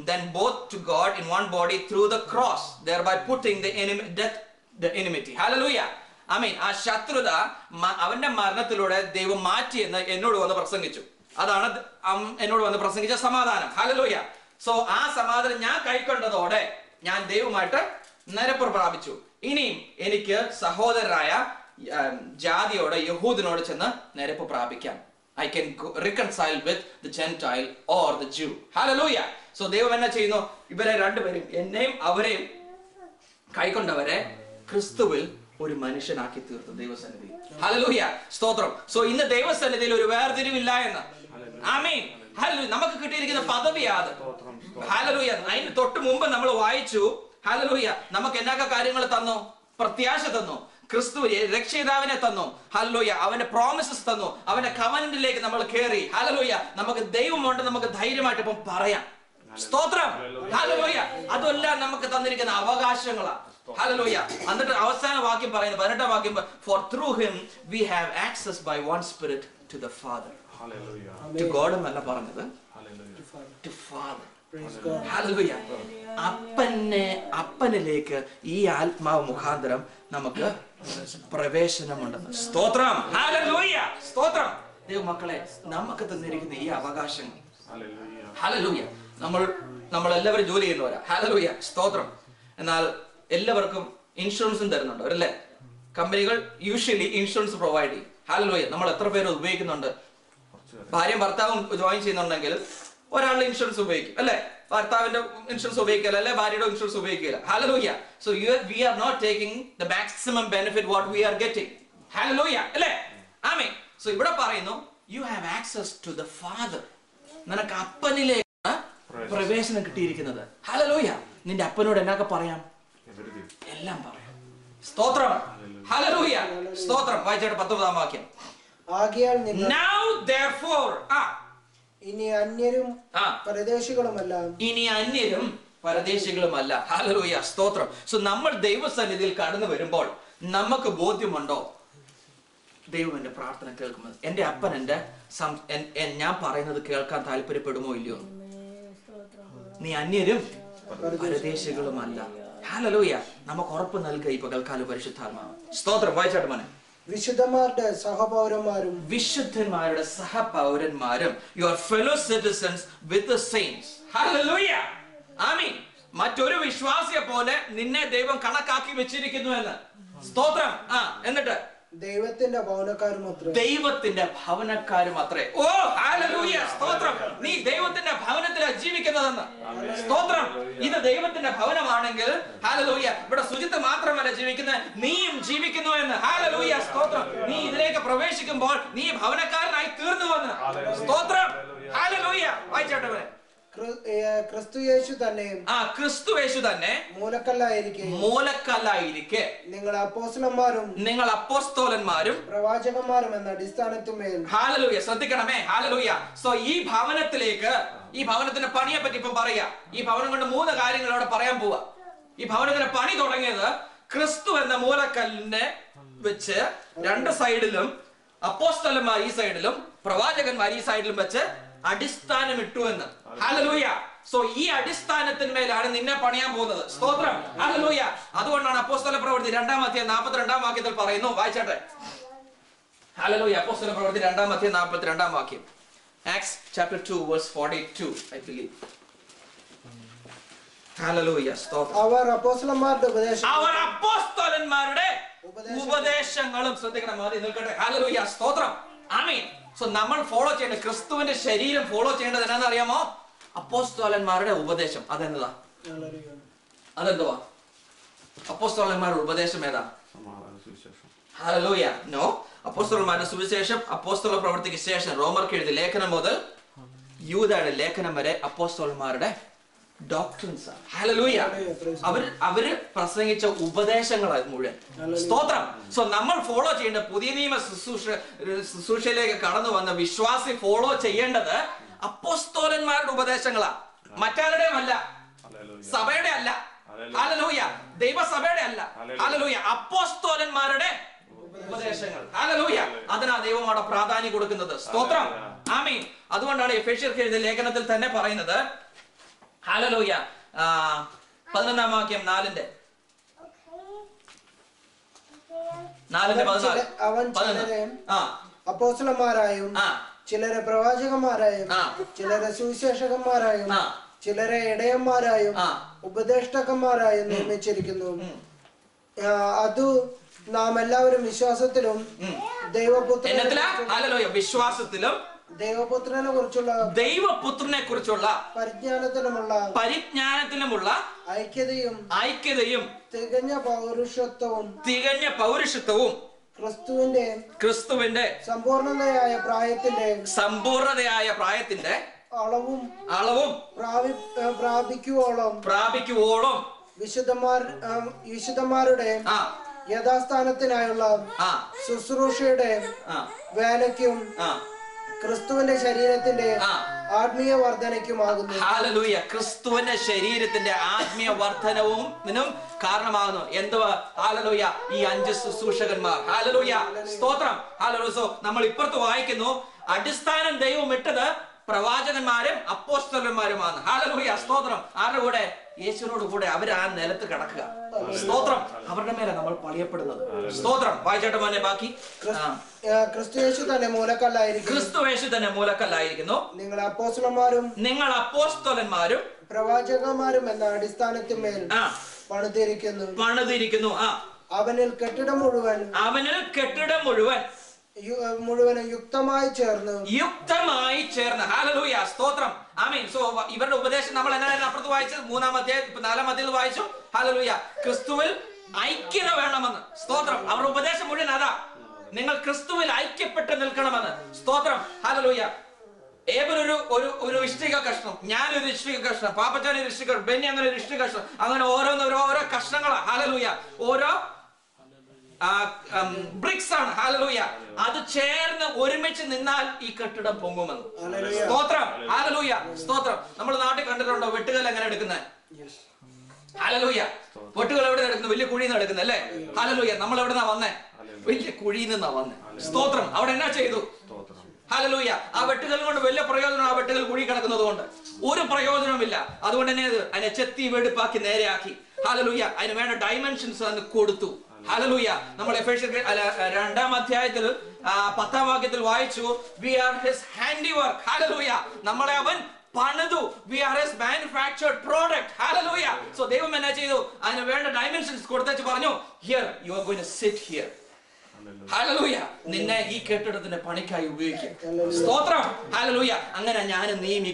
then both to God in one body through the cross, thereby putting the enmity. Hallelujah. I mean, ആ ശത്രുത അവന്റെ മരണത്തിലൂടെ ദൈവം മാറ്റി എന്ന് എന്നോട് വന്ന് പ്രസംഗിച്ചു. അതാണ് എന്നോട് വന്ന് പ്രസംഗിച്ച സമാധാനം. ഹല്ലേലൂയ. സോ ആ സമാധാനം ഞാൻ കൈക്കൊണ്ടതോടെ ഞാൻ ദൈവമായിട്ട് നിരപ്പ് പ്രാപിച്ചു. ഇനിയും എനിക്ക് സഹോദരരായ ജാതിയോട് യഹൂദനോട് ചെന്ന് നിരപ്പ് പ്രാപിക്കാം. I can reconcile with the Gentile or the Jew. Hallelujah. So ദൈവം എന്നാ ചെയ്യുന്നു? ഇവരെ രണ്ടുപേരും, എന്നെയും അവരെയും കൈക്കൊണ്ടവരെ ക്രിസ്തുവിൽ ഒരു മനുഷ്യനാക്കി തീർത്തു ദൈവസന്നിധി. ഹല്ലേലൂയ. സ്തോത്രം. സോ ഇന്ന് ദൈവസന്നിധിയിൽ ഒരു വേർതിരിവില്ല എന്ന്. ആമേൻ. ഹല്ലേലൂയ. നമുക്ക് കിട്ടിയിരിക്കുന്ന പദവിയാണ്. ഹല്ലേലൂയ. അതിന് തൊട്ട് മുമ്പ് നമ്മൾ വായിച്ചു, ഹല്ലേലൂയ, നമുക്ക് എന്നൊക്കെ കാര്യങ്ങൾ തന്നു? പ്രത്യാശ തന്നു. ക്രിസ്തു രക്ഷിതാവിനെ തന്നു. ഹല്ലേലൂയ. അവന്റെ പ്രോമിസസ് തന്നു. അവന്റെ കവനന്റിലേക്ക് നമ്മൾ കയറി. ഹല്ലേലൂയ. നമുക്ക് ദൈവമുണ്ട്, നമുക്ക് ധൈര്യമായിട്ട് ഇപ്പം പറയാം. സ്തോത്രം. ഹല്ലേലൂയ. അതെല്ലാം നമുക്ക് തന്നിരിക്കുന്ന അവകാശങ്ങളാണ്. ഹല്ലേലൂയ. എന്നിട്ട് അവസാന വാക്യം പറയുന്നത് 18-ാം വാക്യം, for through him we have access by one spirit to the Father. Hallelujah. To God എന്നല്ല പറഞ്ഞത്, to Father. ഹല്ലേലൂയ. അപ്പനിലേക്ക് ഈ ആത്മാവ് മുഖാന്തരം നമുക്ക് പ്രവേശനമുണ്ടെന്ന്. സ്തോത്രം. ഹല്ലേലൂയ. സ്തോത്രം. ദൈവമക്കളെ, നമുക്ക് തന്നിരിക്കുന്ന ഈ അവകാശങ്ങൾ, ഹല്ലേലൂയ, നമ്മൾ എല്ലാവരും ജോലി ചെയ്യുന്നവരാ. ഹല്ലേലൂയ. സ്തോത്രം. എന്നാൽ എല്ലാവർക്കും ഇൻഷുറൻസും തരുന്നുണ്ട് അവരല്ലേ? കമ്പനികൾ യൂഷ്വലി ഇൻഷുറൻസ് പ്രൊവൈഡ് ചെയ്യും. ഹല്ലേലൂയ. നമ്മൾ എത്ര പേര് ഉപയോഗിക്കുന്നുണ്ട്? ഭാര്യയും ഭർത്താവും ജോയിൻ ചെയ്യുന്നുണ്ടെങ്കിൽ ഒരാളുടെ ഇൻഷുറൻസ് ഉപയോഗിക്കും അല്ലെ? ഭർത്താവിന്റെ ഇൻഷുറൻസ് ഉപയോഗിക്കില്ല, അല്ലെ ഭാര്യയുടെ ഇൻഷുറൻസ് ഉപയോഗിക്കില്ല. Hallelujah. So we are not taking the maximum benefit what we are getting. Hallelujah. അല്ലേ? ആമേൻ. സോ ഇവിടെ പറയുന്നു, you have access to the Father. നിനക്ക് അപ്പനിലേക്ക് പ്രവേശനം കിട്ടിയിരിക്കുന്നത്. ഹല്ലേലൂയ. നിന്റെ അപ്പനോട് എന്നൊക്കെ പറയാം? എല്ലാം പറയാം. സ്തോത്രം. ഹല്ലേലൂയ. സ്തോത്രം. വായിച്ചേട്ടെ 19-ാം വാക്യം. ആകയാൽ now therefore ഇനി അന്യരും പരദേശികളുമല്ല. ഹല്ലേലൂയ. സ്തോത്രം. സോ നമ്മൾ ദൈവസന്നിധിയിൽ കടന്നു വരുമ്പോൾ നമുക്ക് ബോധ്യമുണ്ടോ ദൈവം എന്റെ പ്രാർത്ഥന കേൾക്കുന്നത്? എന്റെ അപ്പൻ ഞാൻ പറയുന്നത് കേൾക്കാൻ താല്പര്യപ്പെടുമോ ഇല്ലയോ? നീ അന്യരും പരദേശികളുമല്ല. ഹല്ലേലൂയ. നമുക്ക് ഉറപ്പ് നൽകുക ഈ പകൽക്കാല പരിശുദ്ധാത്മാവ്. സ്തോത്രം. വായിച്ചാട്ട് മോനെ. വിശുദ്ധന്മാരുടെ സഹപൗരന്മാരും your fellow citizens with the saints. Hallelujah. ആമേൻ. മറ്റൊരു വിശ്വാസിയെ പോലെ നിന്നെ ദൈവം കണക്കാക്കി വെച്ചിരിക്കുന്നു എന്ന്. സ്തോത്രം. എന്നിട്ട് ദൈവത്തിന്റെ ഭവനക്കാരും അത്രേ. ഓ ഹല്ലേലൂയ. സ്തോത്രം. നീ ദൈവത്തിന്റെ ഭവനത്തിലാണ് ജീവിക്കുന്നതെന്ന്. സ്തോത്രം. ഇത് ദൈവത്തിന്റെ ഭവനമാണെങ്കിൽ ഹല്ലേലൂയ, ഇവിടെ സുജിത്ത് മാത്രമല്ല ജീവിക്കുന്നത്, നീയും ജീവിക്കുന്നു എന്ന്. ഹല്ലേലൂയ. സ്തോത്രം. നീ ഇതിലേക്ക് പ്രവേശിക്കുമ്പോൾ നീ ഭവനക്കാരനായി തീർന്നുവെന്ന്. സ്തോത്രം. ഹല്ലേലൂയ. വായിച്ചാട്ടെ. ക്രിസ്തു യേശു തന്നെ മൂലക്കല്ലായിരിക്കെ നിങ്ങൾ അപ്പോസ്തലന്മാരും പ്രവാചകന്മാരും എന്ന അടിസ്ഥാനത്തിന്മേൽ. ഹല്ലേലൂയ. ശ്രദ്ധിക്കണമേ. ഹല്ലേലൂയ. സോ ഈ ഭവനത്തിലേക്ക്, ഈ ഭവനത്തിന്റെ പണിയെ പറ്റി ഇപ്പം പറയാ. ഈ ഭവനം കൊണ്ട് 3 കാര്യങ്ങൾ അവിടെ പറയാൻ പോവാ. ഈ ഭവനത്തിന്റെ പണി തുടങ്ങിയത് ക്രിസ്തു എന്ന മൂലക്കല്ലിനെ വെച്ച് 2 സൈഡിലും അപ്പോസ്തലന്മാർ ഈ സൈഡിലും പ്രവാചകന്മാർ ഈ സൈഡിലും വെച്ച് അടിസ്ഥാനം ഇട്ടു എന്ന്. ഹല്ലേലൂയ. സോ ഈ അടിസ്ഥാനത്തിന്മേലാണ് നിന്നെ പണിയാൻ പോകുന്നത്. സ്തോത്രം. ഹല്ലേലൂയ. അതുകൊണ്ടാണ് അപ്പോസ്തല പ്രവൃത്തി 2-ാം അധ്യായം 42-ാം വാക്യത്തിൽ പറയുന്നു. വായിച്ചാട്ടെ. ഹല്ലേലൂയ. അപ്പോസ്തല പ്രവൃത്തി 2-ാം അധ്യായം 42-ാം വാക്യം. Acts chapter 2 verse 42 I believe. Hallelujah. സ്തോത്രം. അവർ അപ്പോസ്തലന്മാരുടെ ഉപദേശങ്ങളും ശ്രദ്ധിക്കണം. മതി നിൽക്കട്ടെ. ഹല്ലേലൂയ. സ്തോത്രം. ആമേൻ. സോ നമ്മൾ ഫോളോ ചെയ്യേണ്ട, ക്രിസ്തുവിന്റെ ശരീരം ഫോളോ ചെയ്യേണ്ടത് എന്നാന്ന് അറിയാമോ? അപ്പോസ്തലന്മാരുടെ ഉപദേശം. അതെന്താ? അതെന്തുവാ? അപ്പോസ്തലന്മാരുടെ ഉപദേശം ഏതാ? ഹല്ലേലൂയ. നോ. അപ്പോസ്തലന്മാരുടെ സുവിശേഷം, അപ്പോസ്തല പ്രവൃത്തിക്ക് ശേഷം റോമർക്ക് എഴുതിയ ലേഖനം മുതൽ യൂദയുടെ ലേഖനം വരെ അപ്പോസ്തലന്മാരുടെ ഡോക്ട്രിൻസ്. ഹല്ലേലൂയ. അവര് പ്രസംഗിച്ച ഉപദേശങ്ങളാണ് മുഴുവൻ. സ്തോത്രം. സോ നമ്മൾ ഫോളോ ചെയ്യേണ്ട പുതിയ നിയമ ശുശ്രൂഷയിലേക്ക് കടന്നു വന്ന വിശ്വാസി ഫോളോ ചെയ്യേണ്ടത് അപ്പോസ്തലന്മാരുടെ ഉപദേശങ്ങളാ, മറ്റാരുടെയും അല്ല, സഭയുടെ അല്ല. ഹല്ലേലൂയ. ദൈവസഭയുടെ അല്ല. ഹല്ലേലൂയ. അപ്പോസ്തലന്മാരുടെ ഉപദേശങ്ങൾ. ഹല്ലേലൂയ. അതിനാ ദൈവം അവിടെ പ്രാധാന്യം കൊടുക്കുന്നത്. സ്തോത്രം. ആമേൻ. അതുകൊണ്ടാണ് എഫേസ്യർക്ക് എഴുതിയ ലേഖനത്തിൽ തന്നെ പറയുന്നത്, ഹല്ലേലൂയ, 11-ാം വാക്യം 4-ന്റെ 14. അവൻ ചിലരെ അപ്പോസ്തലന്മാരായും ചിലരെ പ്രവാചകന്മാരായും ചിലരെ സുവിശേഷകന്മാരായും ചിലരെ ഇടയന്മാരായും ഉപദേഷ്ടാക്കന്മാരായും നിയമിച്ചിരിക്കുന്നു. അത് നാം എല്ലാവരും വിശ്വാസത്തിലും വിശ്വാസത്തിലും ദൈവപുത്രനെ കുറിച്ചുള്ള പരിജ്ഞാനത്തിലുമുള്ള ഐക്യതയും തികഞ്ഞ പൗരുഷത്വവും ക്രിസ്തുവിന്റെ സമ്പൂർണതയായ പ്രായത്തിന്റെ അളവും പ്രാപിക്കുവോളം വിശുദ്ധന്മാരുടെ യഥാസ്ഥാനത്തിനായുള്ള ശുശ്രൂഷയുടെ വേലയ്ക്കും ക്രിസ്തുവിന്റെ ശരീരത്തിന്റെ ആത്മീയ വർധനയ്ക്കുമാകുന്നു. ഹല്ലേലൂയ. ക്രിസ്തുവിന്റെ ശരീരത്തിന്റെ ആത്മീയ വർധനവും കാരണമാകുന്നു. എന്തുവാ? ഹല്ലേലൂയ. ഈ 5 ശുശ്രൂഷകന്മാർ. ഹല്ലേലൂയ. സ്തോത്രം. ഹല്ലേലൂയ. നമ്മൾ ഇപ്പുറത്ത് വായിക്കുന്നു, അടിസ്ഥാനം ദൈവം ഇട്ടത് പ്രവാചകന്മാരും അപ്പോസ്തലന്മാരുമാണ്. ഹല്ലേലൂയ. സ്തോത്രം. ആരുടെ കൂടെ? യേശുവിനോട് കൂടെ അവർ ആ നിലത്ത് കിടക്കുക. സ്തോത്രം. അവരുടെ മേലെ നമ്മൾ പണിയപ്പെടുന്നത്. സ്തോത്രം. വായിച്ചോട്ടെ മോനെ ബാക്കി. ക്രിസ്തു യേശു തന്നെ മൂലക്കല്ലായിരിക്കുന്നു. നിങ്ങൾ അപ്പോസ്തലന്മാരും പ്രവാചകന്മാരും എന്ന അടിസ്ഥാനത്തിന്മേൽ പണിതിരിക്കുന്നു. അവനിൽ കെട്ടിടം മുഴുവൻ യുക്തമായി ചേർന്ന്. ഹല്ലേലൂയ. സ്തോത്രം. ആമേൻ. സോ ഇവരുടെ ഉപദേശം നമ്മൾ എന്നാണ് അപ്പുറത്ത് വായിച്ചത്? 3-ാം അധ്യായം 4-ാം അധ്യായത്തിൽ വായിച്ചു. ഹല്ലേലൂയ. ക്രിസ്തുവിൽ ഐക്യത വേണമെന്ന്. സ്തോത്രം. അവരുടെ ഉപദേശം മുഴുവൻ അതാ, നിങ്ങൾ ക്രിസ്തുവിൽ ഐക്യപ്പെട്ട് നിൽക്കണമെന്ന്. സ്തോത്രം. ഹല്ലേലൂയ. ഒരു ഇഷ്ടിക കഷ്ണം, ഞാനൊരു ഇഷ്ടിക കഷ്ണം, പാപ്പച്ചാൻ ഒരു ഇഷ്ടിക, ബെന്നി അങ്ങനെ ഒരു ഇഷ്ടിക കഷ്ണം, അങ്ങനെ ഓരോ കഷ്ണങ്ങളാ. ഹല്ലേലൂയ. ഓരോ ബ്രിക്സ് ആണ്. ഹല്ലേലൂയ. അത് ചേർന്ന് ഒരുമിച്ച് നിന്നാൽ ഈ കെട്ടിടം പൊങ്ങുമെന്ന്. സ്തോത്രം. ഹല്ലേലൂയ. സ്തോത്രം. നമ്മൾ നാട്ടിൽ കണ്ടിട്ടുണ്ടോ വെട്ടുകല്ല് എങ്ങനെ എടുക്കുന്നത്? ഹല്ലേലൂയ. വെട്ടുകൾ എവിടെ എടുക്കുന്നത്? വലിയ കുഴിയിൽ നിന്ന് എടുക്കുന്നത് അല്ലേ? ഹല്ലേലൂയ. നമ്മൾ എവിടെന്നാ വന്നേ? വലിയ കുഴിയിൽ നിന്നാ വന്നേ. സ്തോത്രം. അവിടെ എന്നാ ചെയ്തു? ഹല്ലേലൂയ. ആ വെട്ടുകൾ കൊണ്ട് വലിയ പ്രയോജനം. ആ വെട്ടുകൾ കുഴി കിടക്കുന്നത് കൊണ്ട് ഒരു പ്രയോജനമില്ല. അതുകൊണ്ട് തന്നെ അതിനെ ചെത്തി വെടുപ്പാക്കി നേരെയാക്കി. ഹല്ലേലൂയ. അതിന് വേണ്ട ഡൈമെൻഷൻസ് അന്ന് കൊടുത്തു. ഹല്ലേലൂയ. നമ്മൾ എഫേസ്യർ 2-ാം അധ്യായത്തിൽ 10-ാം വാക്യത്തിൽ വായിച്ചു, we are his handiwork. Hallelujah. നമ്മളെ അവൻ പണിതു. we are his manufactured product. Hallelujah. So ദൈവം എന്നാ ചെയ്തു? അതിന് വേണ്ട ഡൈമെൻഷൻസ് കൊടുത്തേച്ച് പറഞ്ഞു, here you are going to sit here. Hallelujah. നിന്നെ ഈ കെട്ടിടത്തിന്റെ പണിക്കായി ഉപയോഗിക്കും. സ്തോത്രം. ഹല്ലേലൂയ. അങ്ങനെ ഞാനും നീയും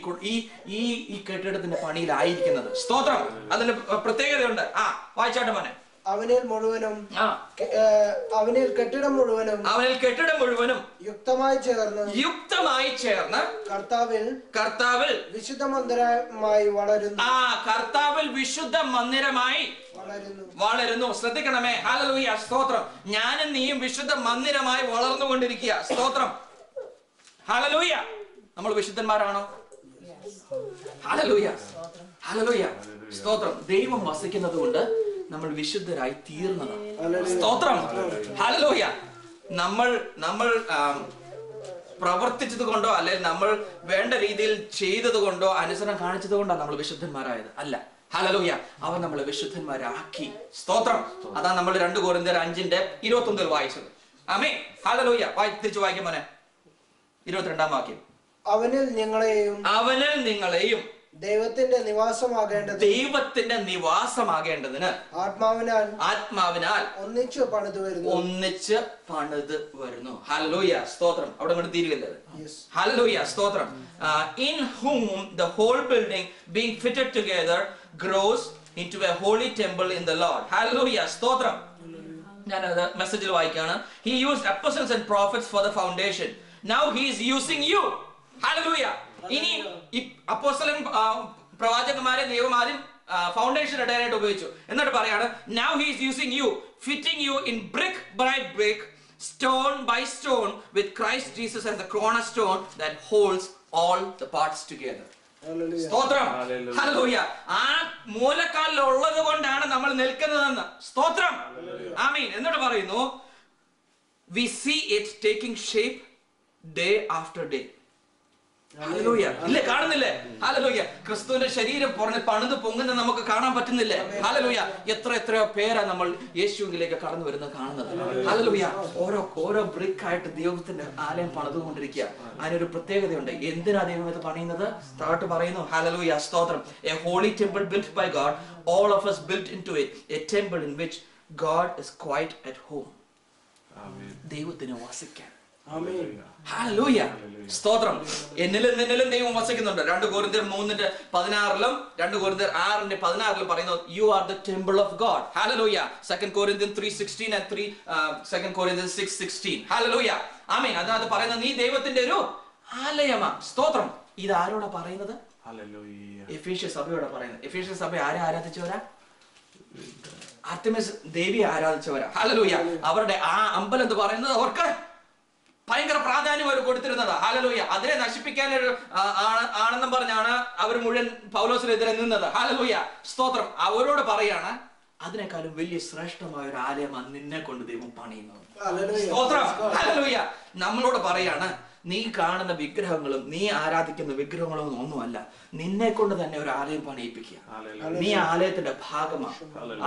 ഈ കെട്ടിടത്തിന്റെ പണിയിലായിരിക്കുന്നത്. സ്തോത്രം. അതിന് പ്രത്യേകതയുണ്ട്. വായിച്ചാട്ടെ മോനെ. അവനിൽ കെട്ടിടം മുഴുവനും യുക്തമായി ചേർന്ന് കർത്താവിൽ വിശുദ്ധ മന്ദിരമായി വളരുന്നു. കർത്താവിൽ വിശുദ്ധ മന്ദിരമായി വളരുന്നു. ശ്രദ്ധിക്കണമേ. ഹല്ലേലൂയ. സ്തോത്രം. ഞാനും നീയും വിശുദ്ധ മന്ദിരമായി വളർന്നുകൊണ്ടിരിക്കുക. സ്തോത്രം. ഹല്ലേലൂയ. നമ്മൾ വിശുദ്ധന്മാരാണോ? ഹല്ലേലൂയ. ഹല്ലേലൂയ. സ്തോത്രം. ദൈവം വസിക്കുന്നത് കൊണ്ട് നമ്മൾ വിശുദ്ധരായി തീർന്നതാണ്. സ്തോത്രം. ഹല്ലേലൂയ. നമ്മൾ പ്രവർത്തിച്ചത് കൊണ്ടോ അല്ലെങ്കിൽ നമ്മൾ വേണ്ട രീതിയിൽ ചെയ്തത് കൊണ്ടോ അനുസരണം കാണിച്ചത് കൊണ്ടോ നമ്മൾ വിശുദ്ധന്മാരായത് അല്ല. ഹല്ലേലൂയ. അവൻ നമ്മളെ വിശുദ്ധന്മാരാക്കി. സ്തോത്രം. അതാ നമ്മൾ 2 കൊരിന്ത്യർ 5:21 വായിച്ചത്. ആമേൻ. ഹല്ലേലൂയ. തിരിച്ചു വായിക്കാം മോനെ. 22-ാം വാക്യം. അവനിൽ നിങ്ങളെയും ദൈവത്തിന്റെ നിവാസമാകേണ്ടതിന് ആത്മാവിനാൽ ഒന്നിച്ച് പണിത് വരുന്നു. ഹല്ലേലൂയ. സ്തോത്രം. അവിടെ കൊണ്ട് തീരുകയല്ലേ? ഹല്ലേലൂയ. സ്തോത്രം. In whom the whole building being fitted together grows into a holy temple in the Lord. Hallelujah. സ്തോത്രം. ഞാൻ മെസ്സേജിൽ വായിക്കാണ്. He used apostles and prophets for the foundation. Now he is using you. Hallelujah. ഇനി അപ്പോസ്തലൻ പ്രവാചകന്മാരെ ദൈവം ആദ്യം foundation ഇടാനായിട്ട് ഉപയോഗിച്ചു. എന്നിട്ട് പറയാണ്, now he is using you, fitting you in brick by brick, stone by stone, with Christ Jesus as the cornerstone that holds all the parts together. സ്തോത്രം, ഹല്ലേലൂയ. ആ മൂലക്കാലിൽ ഉള്ളത് കൊണ്ടാണ് നമ്മൾ നിൽക്കുന്നതെന്ന്. സ്തോത്രം, ആമീൻ. എന്നിട്ട് പറയുന്നു, we see it taking shape day after day. Hallelujah. ഇല്ലേ, കാണുന്നില്ലേ? ഹല്ലേലൂയ. ക്രിസ്തുവിന്റെ ശരീരം പണിത് പൊങ്ങുന്ന നമുക്ക് കാണാൻ പറ്റുന്നില്ലേ? ഹല്ലേലൂയ. എത്രയോ പേരാ നമ്മൾ യേശുവിലേക്ക് കടന്നു വരുന്നത് കാണുന്നത്. ഹല്ലേലൂയ. ഓരോ ബ്രിക്ക് ആയിട്ട് ദൈവത്തിന്റെ ആലയം പണിതുകൊണ്ടിരിക്കുക. അതിനൊരു പ്രത്യേകതയുണ്ട്. എന്തിനാ ദൈവം ഇത് പണിയുന്നത്? താഴോട്ട് പറയുന്നു, ഹല്ലേലൂയ, സ്തോത്രം. A holy temple built by God, all of us built into it, a temple in which God is quite at home. ദൈവത്തിന് വസിക്കാൻ. ഹല്ലേലൂയ, സ്തോത്രം. എന്നിലും നിന്നിലും ദൈവം വസിക്കുന്നുണ്ട്. 2 കൊരിന്ത്യർ 3:16 2 കൊരിന്ത്യർ 6:16 പറയുന്നു, you are the temple of God. ഹല്ലേലൂയ. 2 Corinthians 3:16 and 2 Corinthians 6:16. ഹല്ലേലൂയ, ആമേൻ. അതിനകത്ത് പറയുന്നത്, നീ ദൈവത്തിന്റെ ഒരു ആലയമാ. സ്തോത്രം. ഇത് ആരോടാ പറയുന്നത്? എഫേസ്യ സഭയോടാ പറയുന്നത്. എഫേസ്യ സഭ ആരെ ആരാധിച്ചവരാ? ആർതെമിസ് ദേവിയെ ആരാധിച്ചവരാ. ഹല്ലേലൂയ. അവരുടെ ആ അമ്പലം എന്ന് പറയുന്നത് അവർക്ക് ഭയങ്കര പ്രാധാന്യം അവർ കൊടുത്തിരുന്നത്. ഹല്ലേലൂയ. അതിനെ നശിപ്പിക്കാൻ ആണെന്നും പറഞ്ഞാണ് അവർ മുഴുവൻ പൗലോസിനെതിരെ നിന്നത്. ഹല്ലേലൂയ, സ്തോത്രം. അവരോട് പറയാണ്, അതിനേക്കാളും വലിയ ശ്രേഷ്ഠമായ ഒരു ആലയമാണ് നിന്നെ കൊണ്ട് ദൈവം പണിയുന്നത്. സ്തോത്രം, ഹല്ലേലൂയ. നമ്മളോട് പറയാണ്, നീ കാണുന്ന വിഗ്രഹങ്ങളും നീ ആരാധിക്കുന്ന വിഗ്രഹങ്ങളും ഒന്നുമല്ല, നിന്നെ കൊണ്ട് തന്നെ ഒരു ആലയം പണിയിപ്പിക്കുക. നീ ആലയത്തിന്റെ ഭാഗമാണ്.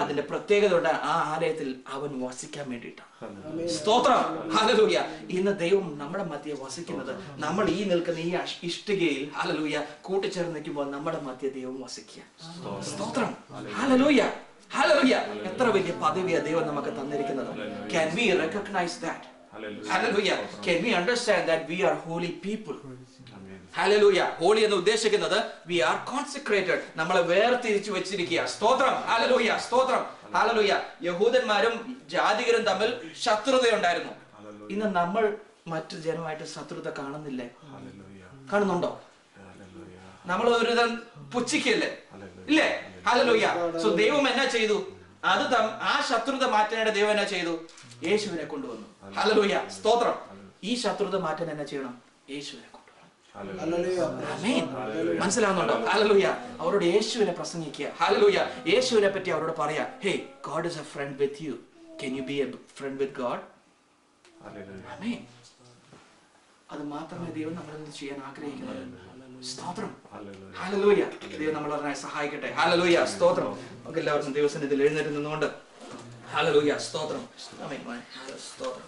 അതിന്റെ പ്രത്യേകത ഉണ്ട്, ആ ആലയത്തിൽ അവൻ വസിക്കാൻ വേണ്ടിയിട്ടാണ്. സ്തോത്രം, ഹല്ലേലൂയ. ഇന്ന് ദൈവം നമ്മുടെ മധ്യ വസിക്കുന്നത്, നമ്മൾ ഈ നിൽക്കുന്ന ഈ ഇഷ്ടികയിൽ ഹല്ലേലൂയ കൂട്ടിച്ചേർന്ന് നിൽക്കുമ്പോൾ നമ്മുടെ മധ്യ ദൈവം വസിക്കുക. സ്തോത്രം, ഹല്ലേലൂയ, ഹല്ലേലൂയ. എത്ര വലിയ പദവിയാണ് ദൈവം നമുക്ക് തന്നിരിക്കുന്നത്. Can we recognize that? Hallelujah. Can we understand that we are holy people? Hallelujah. Holy എന്ന് ഉദ്ദേശിക്കുന്നത് we are consecrated. നമ്മളെ വേർതിരിച്ചു വെച്ചിരിക്കുക. സ്തോത്രം, ഹല്ലേലൂയ, സ്തോത്രം, ഹല്ലേലൂയ. യഹൂദന്മാരും ജാതികരും തമ്മിൽ ശത്രുതയുണ്ടായിരുന്നു. ഇന്ന് നമ്മൾ മറ്റു ജനമായിട്ട് ശത്രുത കാണുന്നില്ലേ? കാണുന്നുണ്ടോ? നമ്മൾ ഒരു പുച്ഛിക്കല്ലേ? ഇല്ലേ? ഹല്ലേലൂയ. സോ ദൈവം എന്നാ ചെയ്തു? ആ ശത്രുത മാറ്റാനായിട്ട് ദൈവം എന്നാ ചെയ്തു? യേശുവിനെ കൊണ്ടുവന്നു. ഹല്ലേലൂയ, സ്തോത്രം. ഈ ശത്രുത മാറ്റാൻ എന്നാ ചെയ്യണം? യേശുവിനെ കൊണ്ടുവരണം. ആമേൻ. മനസ്സിലാവുന്നുണ്ടോ? ഹല്ലേലൂയ. അവരോട് യേശുവിനെ പ്രസംഗിക്കുക. ഹല്ലേലൂയ. യേശുവിനെ പറ്റി അവരോട് പറയാ, ഹേ, God is a friend with you. Can you be a friend with God? ആമേൻ. അത് മാത്രമേ ദൈവം നമ്മളിൽ ചെയ്യാൻ ആഗ്രഹിക്കുന്നത്. സ്തോത്രം, ഹല്ലേലൂയ. ദൈവം നമ്മളെ സഹായിക്കട്ടെ. ഹല്ലേലൂയ, സ്തോത്രം. നമുക്ക് എല്ലാവർക്കും ദിവസത്തിൽ എഴുന്നേറ്റ് നിന്നുകൊണ്ട് ഹല്ലേലൂയ, സ്തോത്രം, ആമേൻ, സ്തോത്രം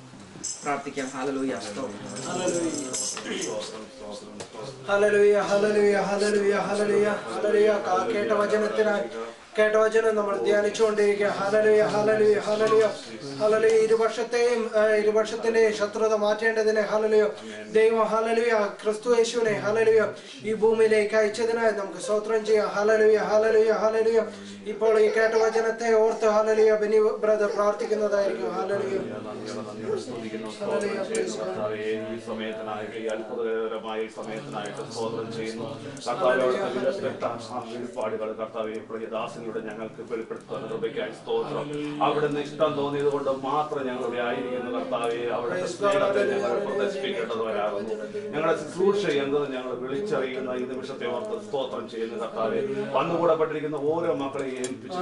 പ്രാർത്ഥിക്കാം. ഹല്ലേലൂയ, സ്തോത്രം, ഹല്ലേലൂയ, ഹല്ലേലൂയ, ഹല്ലേലൂയ, ഹല്ലേലൂയ, ഹല്ലേലൂയ. കേട്ട വചനം നമ്മൾ ധ്യാനിച്ചുകൊണ്ടിരിക്കുക. ഹല്ലേലൂയ, ഹല്ലേലൂയ, ഹല്ലേലൂയ, ഹല്ലേലൂയ. ഇരുപക്ഷത്തിന്റെ ശത്രുത മാറ്റേണ്ടതിന് ഹല്ലേലൂയ ദൈവം ഹല്ലേലൂയ ക്രിസ്തു യേശുവിനെ ഹല്ലേലൂയ ഈ ഭൂമിയിലേക്ക് അയച്ചതിനായി നമുക്ക് സ്തോത്രം ചെയ്യാം. ഹല്ലേലൂയ, ഹല്ലേലൂയ, ഹല്ലേലൂയ. ഇപ്പോൾ ഈ കേട്ട വചനത്തെ ഓർത്ത് ഹല്ലേലൂയ ബെനി ബ്രദർ പ്രാർത്ഥിക്കുന്നതായിരിക്കും. ഹല്ലേലൂയ, അത്ഭുതകരമായ സമയത്തിനായിട്ട് സ്തോത്രം ചെയ്യുന്നു. കർത്താവെ ഞങ്ങൾക്ക് വെളിപ്പെടുത്തുന്ന കൃപയ്ക്കായി സ്തോത്രം. അവിടുന്ന് ഇഷ്ടം തോന്നിയത് കൊണ്ട് മാത്രം ഞങ്ങൾ ഇവിടെ ആയിരിക്കുന്നു. കർത്താവെ, അവിടുത്തെ സ്നേഹത്തെ ഞങ്ങൾ പ്രദർശിപ്പിക്കേണ്ടവരാകുന്നു. ഞങ്ങളുടെ ശുശ്രൂഷ എന്നത് ഞങ്ങൾ വിളിച്ചറിയുന്ന ഈ നിമിഷത്തെ ഓർത്ത് സ്തോത്രം ചെയ്യുന്നു. കർത്താവെ, വന്നുകൂടപ്പെട്ടിരിക്കുന്ന ഓരോ മക്കളെ ഏൽപ്പിച്ച്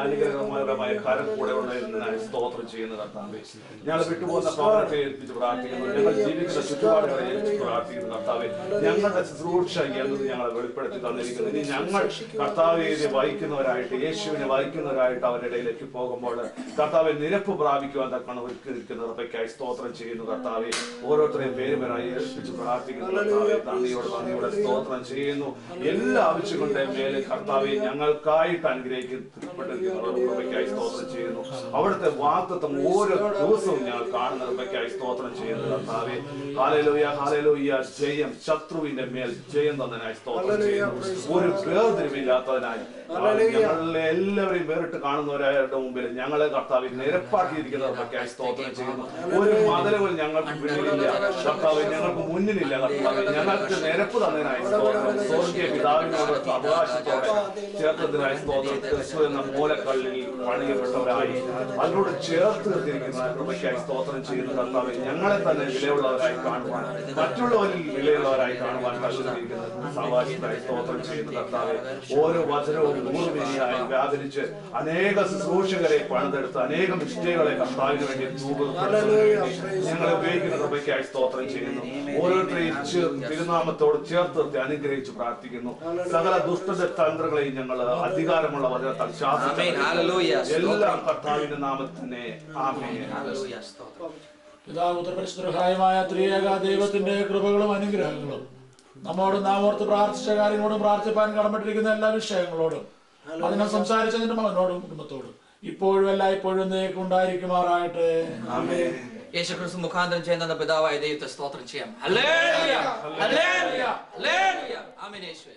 അനുഗ്രഹമായ കാര്യം കൂടെ ഉണ്ടായിരുന്നതിനായി സ്തോത്രം ചെയ്യുന്നു. കർത്താവെ, ഞങ്ങൾ വിട്ടുപോകുന്ന ഭവനത്തെ ഏൽപ്പിച്ച് പ്രാർത്ഥിക്കുന്നു. ഞങ്ങൾ ജീവിക്കുന്ന ചുറ്റുപാടുകളെ ഏൽപ്പിച്ച് പ്രാർത്ഥിക്കുന്നു. കർത്താവെ, ഞങ്ങളുടെ ശുശ്രൂഷ എന്നത് ഞങ്ങളെ വെളിപ്പെടുത്തി തന്നിരിക്കുന്നു. ഇനി ഞങ്ങൾ കർത്താവെ വഹിക്കുന്നവരായിട്ട്, യേശുവിനെ വഹിക്കുന്നവരായിട്ട് അവരുടെ ഇടയിലേക്ക് പോകുമ്പോൾ കർത്താവെ നിരപ്പ് പ്രാപിക്കുവാൻ തക്കണം ഒരുക്കിയിരിക്കുന്ന കൃപയ്ക്കായി സ്തോത്രം ചെയ്യുന്നു. കർത്താവെ, ഓരോരുത്തരെയും പേരുപേരായി ഏൽപ്പിച്ച് പ്രാർത്ഥിക്കുന്നു. കർത്താവെ, നന്ദിയോടെ സ്തോത്രം ചെയ്യുന്നു. എല്ലാ ആവശ്യങ്ങളുടെയും മേലെ കർത്താവെ ഞങ്ങൾക്കായിട്ട് അനുഗ്രഹിക്കപ്പെട്ടിരിക്കുന്ന കൃപയ്ക്കായി സ്തോത്രം ചെയ്യുന്നു. അവിടുത്തെ വാഗ്ദത്തം ഓരോ ദിവസവും ഞങ്ങൾ കാണുന്ന കൃപയ്ക്കായി സ്തോത്രം ചെയ്യുന്നു. കർത്താവെ, ഹല്ലേലൂയ, ഹല്ലേലൂയ. ജയം, ശത്രുവിന്റെ മേൽ ജയം തന്നതിനായി സ്തോത്രം ചെയ്യുന്നു. ഒരു വേർതിരിവില്ലാത്തതിനായി ഞങ്ങളെ എല്ലാവരെയും വേറിട്ട് കാണുന്നവരുടെ മുമ്പിൽ ഞങ്ങളെ കർത്താവിൽ നിരപ്പാക്കിയിരിക്കുന്നവർക്കായി സ്തോത്രം ചെയ്യുന്നു. ഒരു മതലവും ഞങ്ങൾക്ക് പിന്നിലില്ല. കർത്താവ് കർത്താവെ ഞങ്ങൾക്ക് മുന്നിലില്ല കർത്താവെ, ഞങ്ങൾക്ക് നിരപ്പ് തന്നതിനായി സ്തോത്രം. സ്വർഗീയ പിതാവിനോട് അവകാശത്തോടെ ചേർത്തതിനായി സ്തോത്രം. ക്രിസ്തു എന്ന മൂലക്കല്ലിൽ പണിയപ്പെട്ടവരായി അതിനോട് ചേർത്ത് നിർത്തിയിരിക്കുന്ന കൃപയ്ക്കായി സ്തോത്രം ചെയ്യുന്ന കർത്താവെ, ഞങ്ങളെ തന്നെ വിലയുള്ളവരായി കാണുവാൻ, മറ്റുള്ളവരിൽ വിലയുള്ളവരായി കാണുവാൻ കഴിയുന്ന സാവകാശത്തിനായി സ്തോത്രം ചെയ്യുന്ന കർത്താവെ, ഓരോ വചനവും നൂറുമേനിയായി വ്യാപരിച്ച് അനേക ശുശ്രൂഷകരെ പണിതെടുത്ത് അനേകം നിഷ്ഠകളെ കർത്താവിന് വേണ്ടി ഞങ്ങളെ ഉപയോഗിക്കുന്ന കൃപയ്ക്കായി സ്തോത്രം ചെയ്യുന്നു. ഓരോരുത്തരെയും തിരുനാമത്തോട് ചേർത്ത് നിർത്തി അനുഗ്രഹിച്ച് പ്രാർത്ഥിക്കുന്നു. സകല ദുഷ്ട തന്ത്രങ്ങളെയും ഞങ്ങൾ അധികാരമുള്ള വചനത്താൽ എല്ലാം കർത്താവിന്റെ നാമത്തിനെ ആമേൻ. പിതാവ് പുത്രപരിശുദ്ധമായ ത്രിയേക ദൈവത്തിന്റെ കൃപകളും അനുഗ്രഹങ്ങളും നമ്മോട് നാം ഓർത്ത് പ്രാർത്ഥിച്ച കാര്യങ്ങളോടും പ്രാർത്ഥിപ്പാൻ കടപ്പെട്ടിരിക്കുന്ന എല്ലാ വിഷയങ്ങളോടും അതിനെ സംസാരിച്ചതിന്റെ മകനോടും കുടുംബത്തോടും ഇപ്പോഴും എല്ലായ്പ്പോഴും ഉണ്ടായിരിക്കുമാറാകട്ടെ. യേശുക്രിസ്തു മുഖാന്തരം ചെയ്യുന്ന പിതാവായ ദൈവത്തെ സ്തോത്രം ചെയ്യാം. ഹല്ലേലൂയ, ഹല്ലേലൂയ, ഹല്ലേലൂയ. ആമേൻ. യേശുവേ